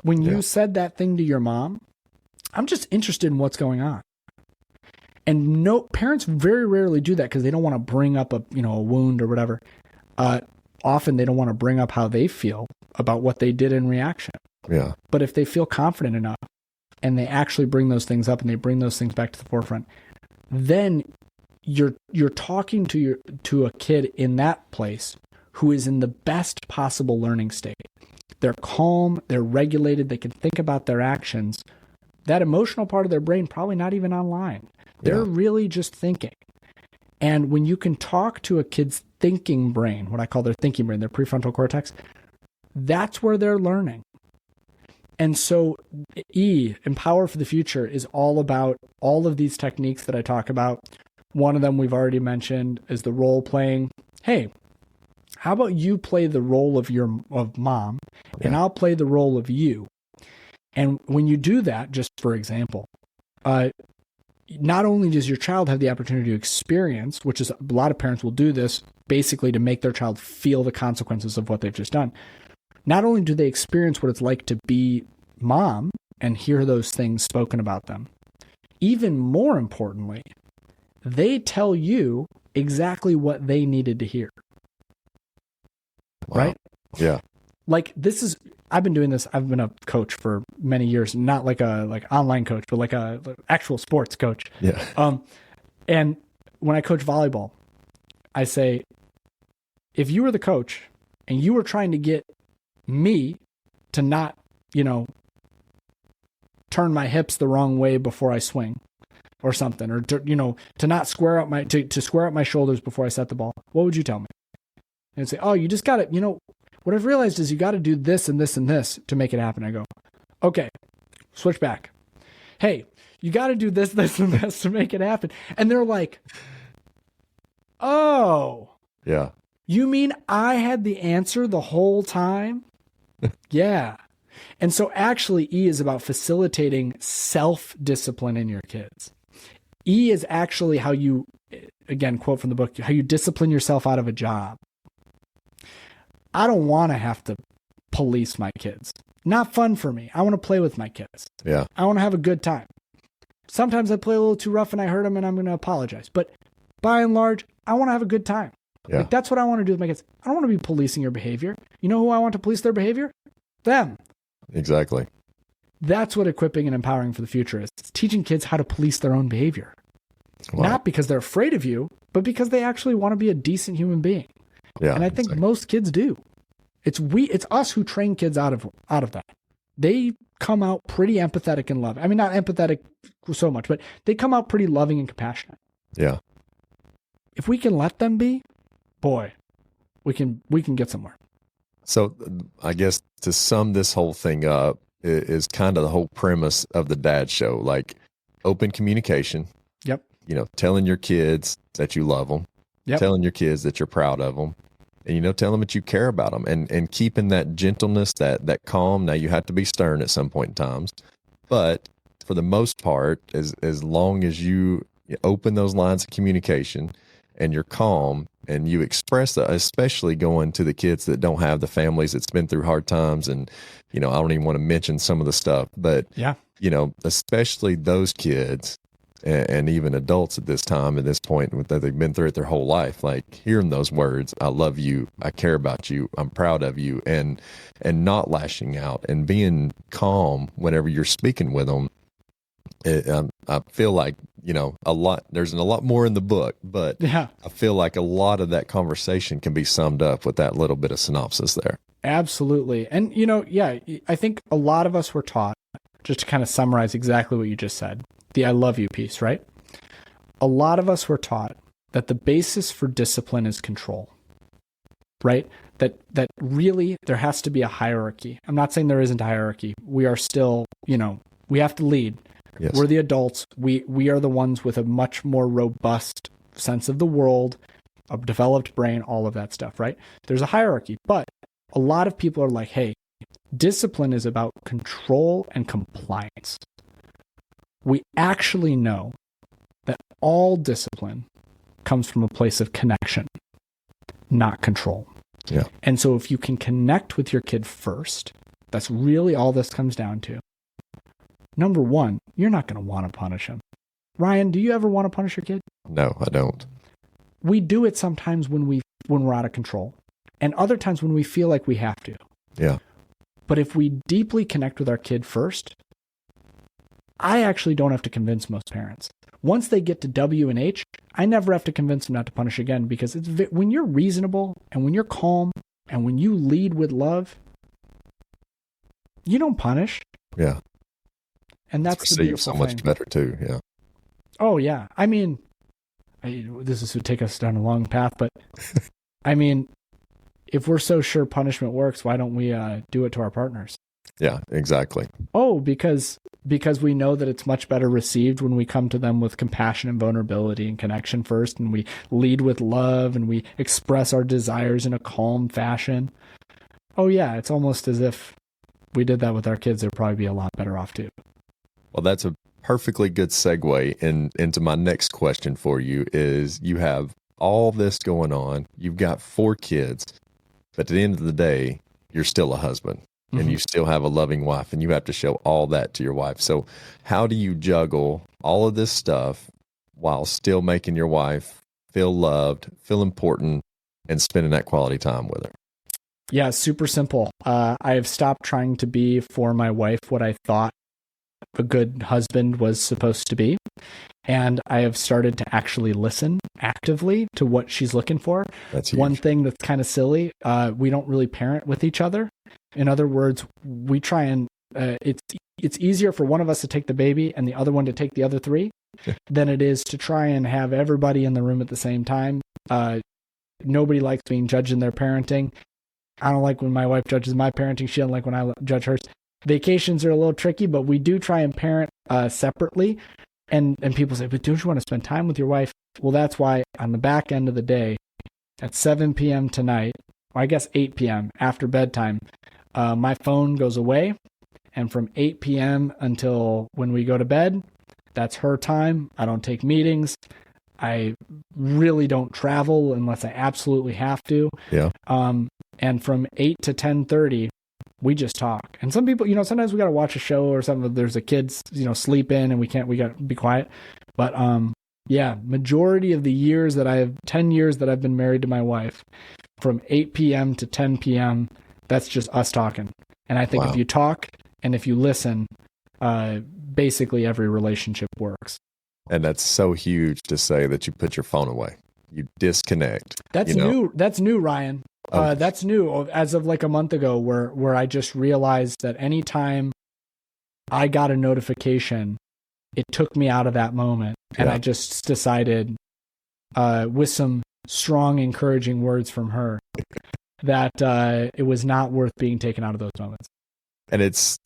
[SPEAKER 4] when you said that thing to your mom? I'm just interested in what's going on. And no, parents very rarely do that because they don't want to bring up a wound or whatever. Often they don't want to bring up how they feel about what they did in reaction.
[SPEAKER 3] Yeah.
[SPEAKER 4] But if they feel confident enough and they actually bring those things up and they bring those things back to the forefront, then you're talking to a kid in that place who is in the best possible learning state. They're calm, they're regulated, they can think about their actions. That emotional part of their brain probably not even online. They're really just thinking. And when you can talk to a kid's thinking brain, what I call their thinking brain, their prefrontal cortex, that's where they're learning. And so Empower for the Future, is all about all of these techniques that I talk about. One of them we've already mentioned is the role playing. Hey, how about you play the role of mom and I'll play the role of you. And when you do that, just for example, not only does your child have the opportunity to experience, which is a lot of parents will do this basically to make their child feel the consequences of what they've just done. Not only do they experience what it's like to be mom and hear those things spoken about them, even more importantly, they tell you exactly what they needed to hear.
[SPEAKER 3] Wow.
[SPEAKER 4] Right?
[SPEAKER 3] Yeah.
[SPEAKER 4] Like I've been doing this. I've been a coach for many years, not like online coach, but like a actual sports coach.
[SPEAKER 3] Yeah.
[SPEAKER 4] And when I coach volleyball, I say, if you were the coach and you were trying to get me to not, turn my hips the wrong way before I swing or something, or to not square up to square up my shoulders before I set the ball, what would you tell me? And I'd say, oh, you just got to, what I've realized is you got to do this and this and this to make it happen. I go, okay, switch back. Hey, you got to do this, this, and this to make it happen. And they're like, oh,
[SPEAKER 3] yeah.
[SPEAKER 4] You mean I had the answer the whole time? Yeah. And so actually E is about facilitating self-discipline in your kids. E is actually how you, again, quote from the book, how you discipline yourself out of a job. I don't want to have to police my kids. Not fun for me. I want to play with my kids.
[SPEAKER 3] Yeah.
[SPEAKER 4] I want to have a good time. Sometimes I play a little too rough and I hurt them and I'm going to apologize. But by and large, I want to have a good time.
[SPEAKER 3] Yeah.
[SPEAKER 4] Like, that's what I want to do with my kids. I don't want to be policing your behavior. You know who I want to police their behavior? Them.
[SPEAKER 3] Exactly.
[SPEAKER 4] That's what equipping and empowering for the future is. It's teaching kids how to police their own behavior.
[SPEAKER 3] Wow.
[SPEAKER 4] Not because they're afraid of you, but because they actually want to be a decent human being.
[SPEAKER 3] Yeah.
[SPEAKER 4] And I think most kids do. It's us who train kids out of that. They come out pretty empathetic and loving. I mean, not empathetic so much, but they come out pretty loving and compassionate.
[SPEAKER 3] Yeah.
[SPEAKER 4] If we can let them be, boy, we can get somewhere.
[SPEAKER 3] So I guess to sum this whole thing up is kind of the whole premise of the Dad Show, like open communication.
[SPEAKER 4] Yep.
[SPEAKER 3] Telling your kids that you love them,
[SPEAKER 4] Yep.
[SPEAKER 3] telling your kids that you're proud of them, and, tell them that you care about them, and keeping that gentleness, that calm. Now you have to be stern at some point in times, but for the most part, as long as you open those lines of communication and you're calm and you express that, especially going to the kids that don't have the families that's been through hard times. And, I don't even want to mention some of the stuff, but,
[SPEAKER 4] Yeah.
[SPEAKER 3] Especially those kids and even adults at this point that they've been through it their whole life, like hearing those words, I love you, I care about you, I'm proud of you, and not lashing out and being calm whenever you're speaking with them. I feel like, there's a lot more in the book, but
[SPEAKER 4] Yeah.
[SPEAKER 3] I feel like a lot of that conversation can be summed up with that little bit of synopsis there.
[SPEAKER 4] Absolutely. And, I think a lot of us were taught, just to kind of summarize exactly what you just said, the I love you piece, right? A lot of us were taught that the basis for discipline is control. right? That really there has to be a hierarchy. I'm not saying there isn't a hierarchy. We are still, we have to lead.
[SPEAKER 3] Yes.
[SPEAKER 4] We're the adults. We are the ones with a much more robust sense of the world, a developed brain, all of that stuff, right? There's a hierarchy, but a lot of people are like, hey, discipline is about control and compliance. We actually know that all discipline comes from a place of connection, not control.
[SPEAKER 3] Yeah.
[SPEAKER 4] And so if you can connect with your kid first, that's really all this comes down to. Number one, you're not going to want to punish him. Ryan, do you ever want to punish your kid?
[SPEAKER 3] No, I don't.
[SPEAKER 4] We do it sometimes when we're out of control, and other times when we feel like we have to.
[SPEAKER 3] Yeah.
[SPEAKER 4] But if we deeply connect with our kid first, I actually don't have to convince most parents. Once they get to W and H, I never have to convince them not to punish again, because when you're reasonable and when you're calm and when you lead with love, you don't punish.
[SPEAKER 3] Yeah.
[SPEAKER 4] And that's the beautiful
[SPEAKER 3] so much
[SPEAKER 4] thing.
[SPEAKER 3] better too. Yeah.
[SPEAKER 4] Oh yeah. I mean, this would take us down a long path, but I mean, if we're so sure punishment works, why don't we do it to our partners?
[SPEAKER 3] Yeah, exactly.
[SPEAKER 4] Oh, because we know that it's much better received when we come to them with compassion and vulnerability and connection first, and we lead with love and we express our desires in a calm fashion. Oh yeah, it's almost as if we did that with our kids, they'd probably be a lot better off too.
[SPEAKER 3] Well, that's a perfectly good segue into my next question for you is you have all this going on. You've got 4 kids, but at the end of the day, you're still a husband. And you still have a loving wife, and you have to show all that to your wife. So how do you juggle all of this stuff while still making your wife feel loved, feel important, and spending that quality time with her?
[SPEAKER 4] Yeah, super simple. I have stopped trying to be for my wife what I thought a good husband was supposed to be. And I have started to actually listen actively to what she's looking for.
[SPEAKER 3] That's huge.
[SPEAKER 4] One thing that's kind of silly, we don't really parent with each other. In other words, we try and it's easier for one of us to take the baby and the other one to take the other 3 than it is to try and have everybody in the room at the same time. Nobody likes being judged in their parenting. I don't like when my wife judges my parenting. She doesn't like when I judge hers. Vacations are a little tricky, but we do try and parent separately. And people say, but don't you want to spend time with your wife? Well, that's why on the back end of the day, at 7 p.m. tonight, or I guess 8 p.m. after bedtime, my phone goes away. And from 8 p.m. until when we go to bed, that's her time. I don't take meetings. I really don't travel unless I absolutely have to.
[SPEAKER 3] Yeah.
[SPEAKER 4] And from 8 to 10:30, we just talk. And some people, sometimes we got to watch a show or something. There's a kid's, sleep in and we got to be quiet. But, yeah, majority of the years 10 years that I've been married to my wife, from 8 p.m. to 10 p.m., that's just us talking. And I think if you talk and if you listen, basically every relationship works.
[SPEAKER 3] And that's so huge to say that you put your phone away. You disconnect.
[SPEAKER 4] That's new. That's new, Ryan. That's new as of like a month ago where I just realized that anytime I got a notification, it took me out of that moment. And I just decided with some strong, encouraging words from her that it was not worth being taken out of those moments.
[SPEAKER 3] And it's,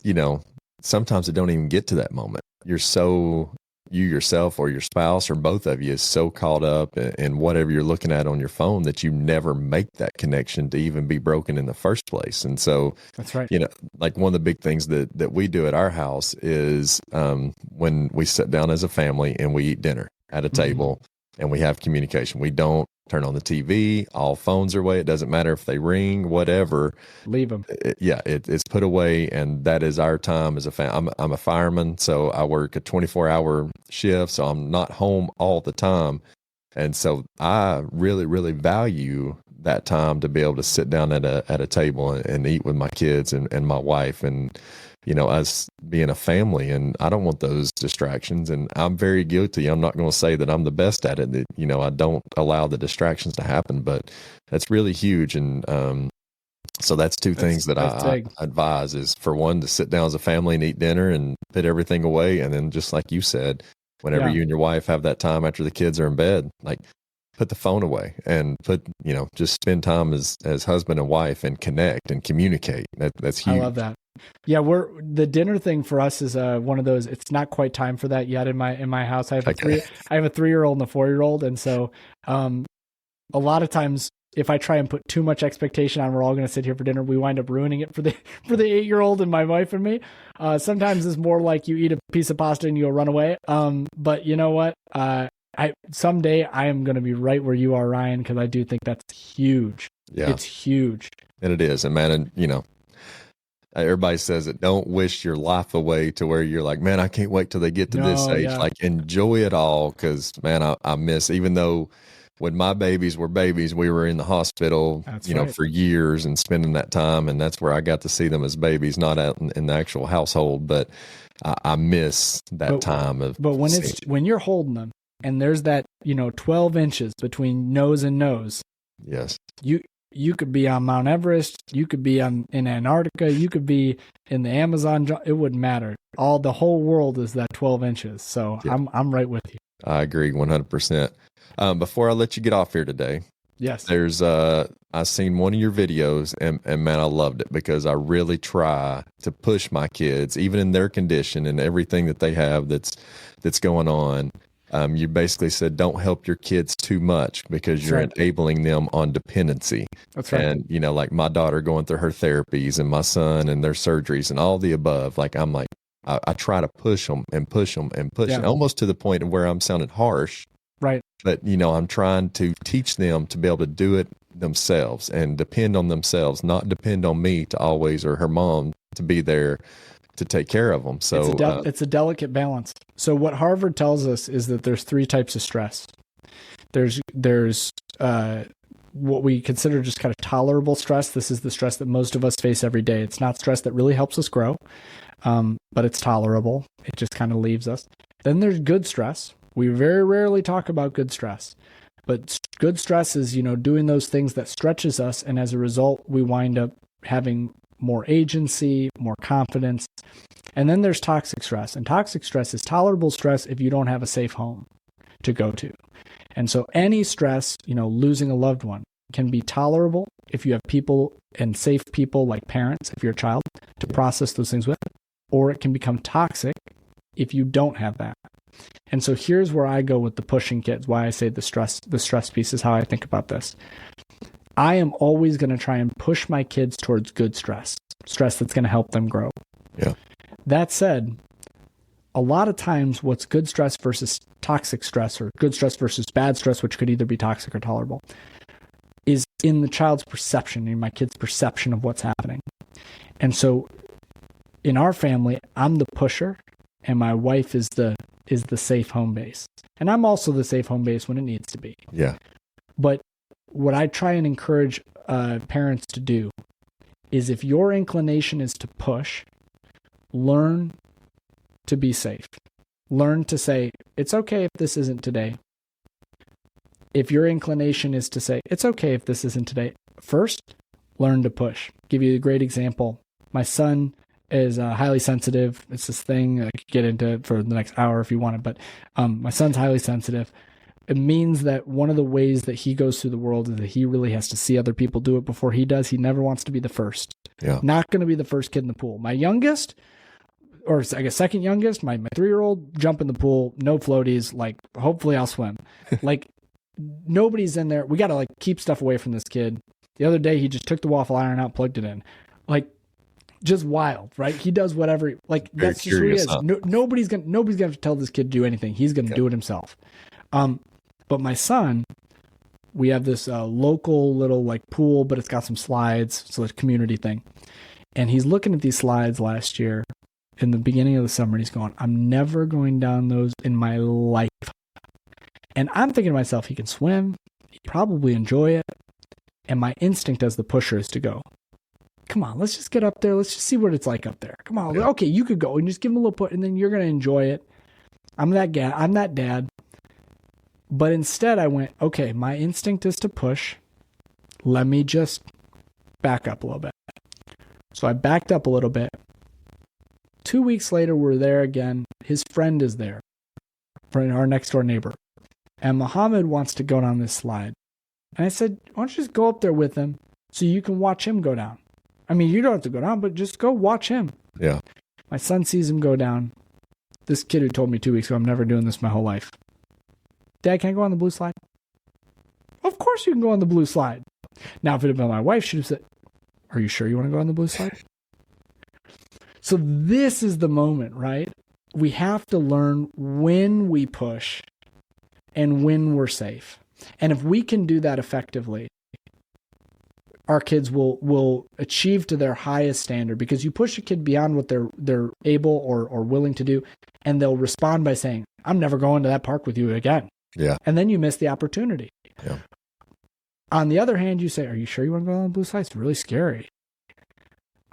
[SPEAKER 3] sometimes it don't even get to that moment. You're so, you yourself or your spouse or both of you is so caught up in whatever you're looking at on your phone that you never make that connection to even be broken in the first place. And so
[SPEAKER 4] that's right.
[SPEAKER 3] Like one of the big things that we do at our house is when we sit down as a family and we eat dinner at a table and we have communication, we don't turn on the TV, all phones are away. It doesn't matter if they ring, whatever.
[SPEAKER 4] Leave them.
[SPEAKER 3] It's put away, and that is our time as a family. I'm a fireman, so I work a 24-hour shift, so I'm not home all the time. And so I really, really value that time to be able to sit down at a table and eat with my kids and my wife and, us being a family. And I don't want those distractions. And I'm very guilty. I'm not going to say that I'm the best at it. That, I don't allow the distractions to happen, but that's really huge. And so that's two things that I advise is, for one, to sit down as a family and eat dinner and put everything away. And then just like you said, whenever you and your wife have that time after the kids are in bed, like put the phone away and just spend time as husband and wife and connect and communicate. That's huge.
[SPEAKER 4] I love that. Yeah, the dinner thing for us is one of those. It's not quite time for that yet in my house. I have a 3-year-old and a 4-year-old, and so a lot of times if I try and put too much expectation on we're all going to sit here for dinner, we wind up ruining it for the 8-year-old and my wife and me. Sometimes it's more like you eat a piece of pasta and you'll run away. But you know what? Someday I am going to be right where you are, Ryan, because I do think that's huge. Yeah, it's huge,
[SPEAKER 3] and it is. And man, everybody says it. Don't wish your life away to where you're like, man, I can't wait till they get to this age. Yeah. Like, enjoy it all, because man, I miss, even though when my babies were babies, we were in the hospital, for years and spending that time. And that's where I got to see them as babies, not out in the actual household. But I miss that time of. But
[SPEAKER 4] when you're holding them and there's that, 12 inches between nose and nose.
[SPEAKER 3] Yes.
[SPEAKER 4] You could be on Mount Everest. You could be in Antarctica. You could be in the Amazon. It wouldn't matter. The whole world is that 12 inches. So yeah. I'm right with you.
[SPEAKER 3] I agree 100%. Before I let you get off here today,
[SPEAKER 4] yes,
[SPEAKER 3] there's I seen one of your videos and man, I loved it, because I really try to push my kids, even in their condition and everything that they have that's going on. You basically said, don't help your kids too much, because you're enabling them on dependency.
[SPEAKER 4] That's right.
[SPEAKER 3] And, like my daughter going through her therapies and my son and their surgeries and all the above, like I'm like, I try to push them and push them and push them, almost to the point of where I'm sounding harsh.
[SPEAKER 4] Right.
[SPEAKER 3] But, I'm trying to teach them to be able to do it themselves and depend on themselves, not depend on me to always, or her mom to be there to take care of them. So
[SPEAKER 4] it's a delicate balance. So what Harvard tells us is that there's 3 types of stress. There's what we consider just kind of tolerable stress. This is the stress that most of us face every day. It's not stress that really helps us grow, but it's tolerable. It just kind of leaves us. Then there's good stress. We very rarely talk about good stress, but good stress is, doing those things that stretches us. And as a result, we wind up having more agency, more confidence. And then there's toxic stress. And toxic stress is tolerable stress if you don't have a safe home to go to. And so any stress, losing a loved one, can be tolerable if you have people and safe people like parents, if you're a child, to process those things with, or it can become toxic if you don't have that. And so here's where I go with the pushing kids, why I say the stress piece is how I think about this. I am always going to try and push my kids towards good stress that's going to help them grow.
[SPEAKER 3] Yeah.
[SPEAKER 4] That said, a lot of times what's good stress versus toxic stress, or good stress versus bad stress, which could either be toxic or tolerable, is in the child's perception, in my kid's perception of what's happening. And so in our family, I'm the pusher and my wife is the safe home base. And I'm also the safe home base when it needs to be.
[SPEAKER 3] Yeah.
[SPEAKER 4] But what I try and encourage parents to do is, if your inclination is to push, learn to be safe. Learn to say, it's okay if this isn't today. If your inclination is to say, it's okay if this isn't today, first, learn to push. Give you a great example. My son is highly sensitive. It's this thing I could get into for the next hour if you wanted, but my son's highly sensitive. It means that one of the ways that he goes through the world is that he really has to see other people do it before he does. He never wants to be the first.
[SPEAKER 3] Yeah.
[SPEAKER 4] Not going to be the first kid in the pool. My youngest, or I guess second youngest, my 3-year-old, jump in the pool, no floaties, like hopefully I'll swim. Like nobody's in there. We got to like keep stuff away from this kid. The other day he just took the waffle iron out, plugged it in. Like just wild, right? He does whatever, like
[SPEAKER 3] very
[SPEAKER 4] that's just who he is.
[SPEAKER 3] Huh?
[SPEAKER 4] Nobody's going to have to tell this kid to do anything. He's going to do it himself. But my son, we have this local little like pool, but it's got some slides. So it's a community thing. And he's looking at these slides last year in the beginning of the summer. And he's going, I'm never going down those in my life. And I'm thinking to myself, he can swim. He probably enjoy it. And my instinct as the pusher is to go, come on, let's just get up there. Let's just see what it's like up there. Come on. Yeah. Okay, you could go and just give him a little push and then you're going to enjoy it. I'm that dad. But instead I went, okay, my instinct is to push. Let me just back up a little bit. So I backed up a little bit. 2 weeks later, we're there again. His friend is there, our next door neighbor. and Muhammad wants to go down this slide. And I said, why don't you just go up there with him so you can watch him go down? I mean, you don't have to go down, but just go watch him.
[SPEAKER 3] Yeah.
[SPEAKER 4] My son sees him go down. This kid who told me 2 weeks ago, I'm never doing this my whole life. Dad, can I go on the blue slide? Of course you can go on the blue slide. Now, if it had been my wife, she'd have said, are you sure you want to go on the blue slide? So this is the moment, right? We have to learn when we push and when we're safe. And if we can do that effectively, our kids will achieve to their highest standard, because you push a kid beyond what they're able or willing to do, and they'll respond by saying, I'm never going to that park with you again.
[SPEAKER 3] Yeah.
[SPEAKER 4] And then you miss the opportunity.
[SPEAKER 3] Yeah.
[SPEAKER 4] On the other hand, you say, are you sure you want to go on the blue slide? It's really scary.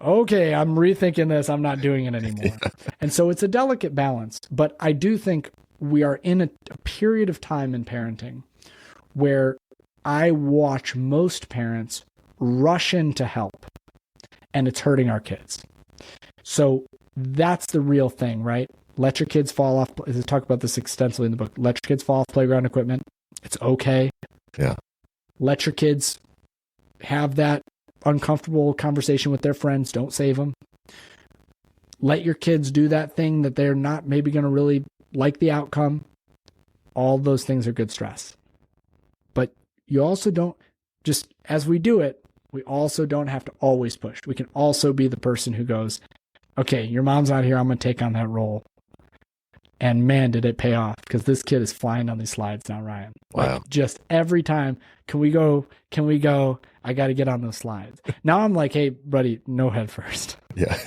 [SPEAKER 4] Okay, I'm rethinking this. I'm not doing it anymore. Yeah. And so it's a delicate balance. But I do think we are in a period of time in parenting where I watch most parents rush in to help, and it's hurting our kids. So that's the real thing, right? Let your kids fall off. I talk about this extensively in the book. Let your kids fall off playground equipment. It's okay.
[SPEAKER 3] Yeah.
[SPEAKER 4] Let your kids have that uncomfortable conversation with their friends. Don't save them. Let your kids do that thing that they're not maybe going to really like the outcome. All those things are good stress. But you also don't, just as we do it, we also don't have to always push. We can also be the person who goes, okay, your mom's out here. I'm going to take on that role. And man, did it pay off, because this kid is flying down these slides now, Ryan.
[SPEAKER 3] Wow.
[SPEAKER 4] Like, just every time, can we go? I got to get on those slides. Now I'm like, hey, buddy, no head first.
[SPEAKER 3] Yeah.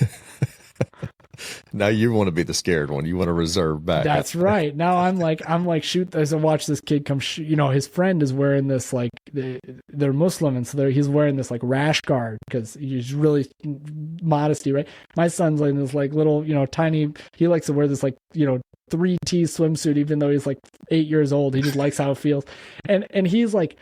[SPEAKER 3] Now you want to be the scared one. You want to reserve back.
[SPEAKER 4] That's right. Now I'm like, shoot, as I watch this kid come, his friend is wearing this, like, they're Muslim. And so he's wearing this like rash guard, because he's really modesty, right? My son's like this like little, tiny, he likes to wear this like, 3T swimsuit, even though he's like 8 years old. He just likes how it feels. And he's like,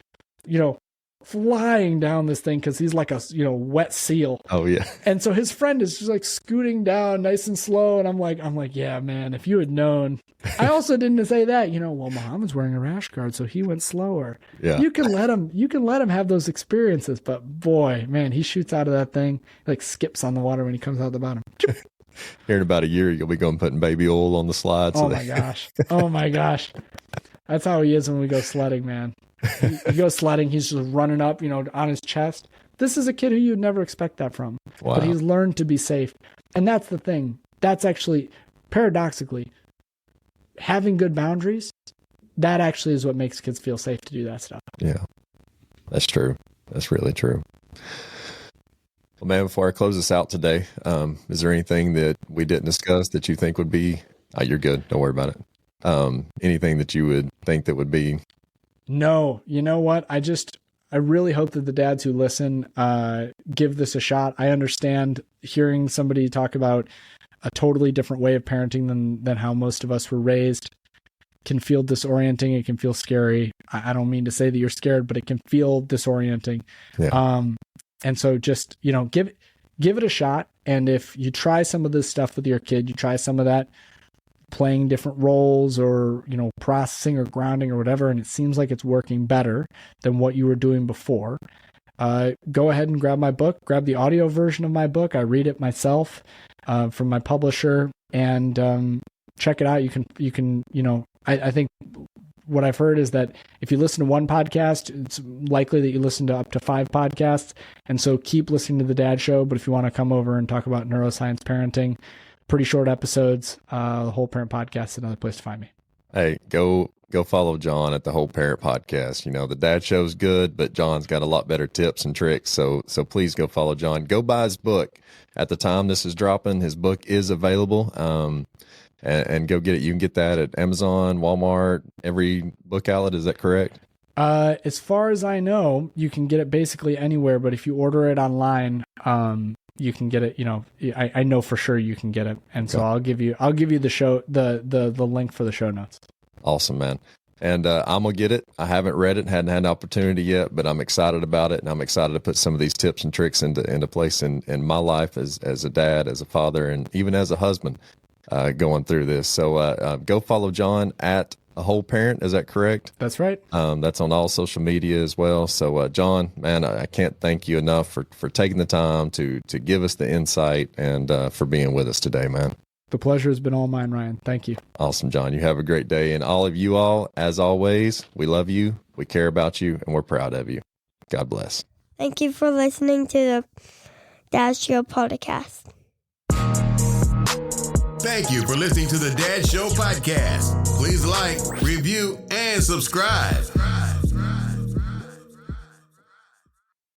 [SPEAKER 4] flying down this thing, because he's like a wet seal.
[SPEAKER 3] Oh yeah.
[SPEAKER 4] And so his friend is just like scooting down nice and slow, and I'm like, yeah, man, if you had known. I also didn't say that, well, Muhammad's wearing a rash guard, so he went slower.
[SPEAKER 3] Yeah.
[SPEAKER 4] You can let him have those experiences, but boy, man, he shoots out of that thing, like skips on the water when he comes out the bottom.
[SPEAKER 3] Here in about a year, you'll be going putting baby oil on the slides.
[SPEAKER 4] Oh my gosh. Oh my gosh. That's how he is when we go sledding, man. He goes sledding. He's just running up, on his chest. This is a kid who you'd never expect that from.
[SPEAKER 3] Wow.
[SPEAKER 4] But he's learned to be safe. And that's the thing. That's actually, paradoxically, having good boundaries, that actually is what makes kids feel safe to do that stuff.
[SPEAKER 3] Yeah, that's true. That's really true. Well, man, before I close this out today, is there anything that we didn't discuss that you think would be, you're good, don't worry about it. Anything that you would think that would be? No, you know what? I really hope that the dads who listen give this a shot. I understand hearing somebody talk about a totally different way of parenting than how most of us were raised can feel disorienting. It can feel scary. I don't mean to say that you're scared, but it can feel disorienting. Yeah. And so just, give it a shot. And if you try some of this stuff with your kid, you try some of that playing different roles or, processing or grounding or whatever, and it seems like it's working better than what you were doing before, go ahead and grab my book, grab the audio version of my book. I read it myself from my publisher, and check it out. You can, I think what I've heard is that if you listen to one podcast, it's likely that you listen to up to 5 podcasts. And so keep listening to the Dad Show. But if you want to come over and talk about neuroscience parenting, pretty short episodes, the Whole Parent Podcast is another place to find me. Hey, go follow John at the Whole Parent Podcast. The Dad Show's good, but John's got a lot better tips and tricks. So please go follow John. Go buy his book. At the time this is dropping, his book is available. And go get it. You can get that at Amazon, Walmart, every book outlet. Is that correct? As far as I know, you can get it basically anywhere. But if you order it online, you can get it. I know for sure you can get it. And so I'll give you the link for the show notes. Awesome, man. And I'm gonna get it. I haven't read it, hadn't had an opportunity yet, but I'm excited about it, and I'm excited to put some of these tips and tricks into place in my life as a dad, as a father, and even as a husband. Going through this. So go follow John at a whole parent. Is that correct?
[SPEAKER 4] That's right.
[SPEAKER 3] That's on all social media as well. So, John, man, I can't thank you enough for taking the time to give us the insight and for being with us today, man.
[SPEAKER 4] The pleasure has been all mine, Ryan. Thank you.
[SPEAKER 3] Awesome, John. You have a great day. And all of you all, as always, we love you, we care about you, and we're proud of you. God bless.
[SPEAKER 1] Thank you for listening to the Dad Show podcast.
[SPEAKER 2] Thank you for listening to the Dad Show podcast. Please like, review, and subscribe.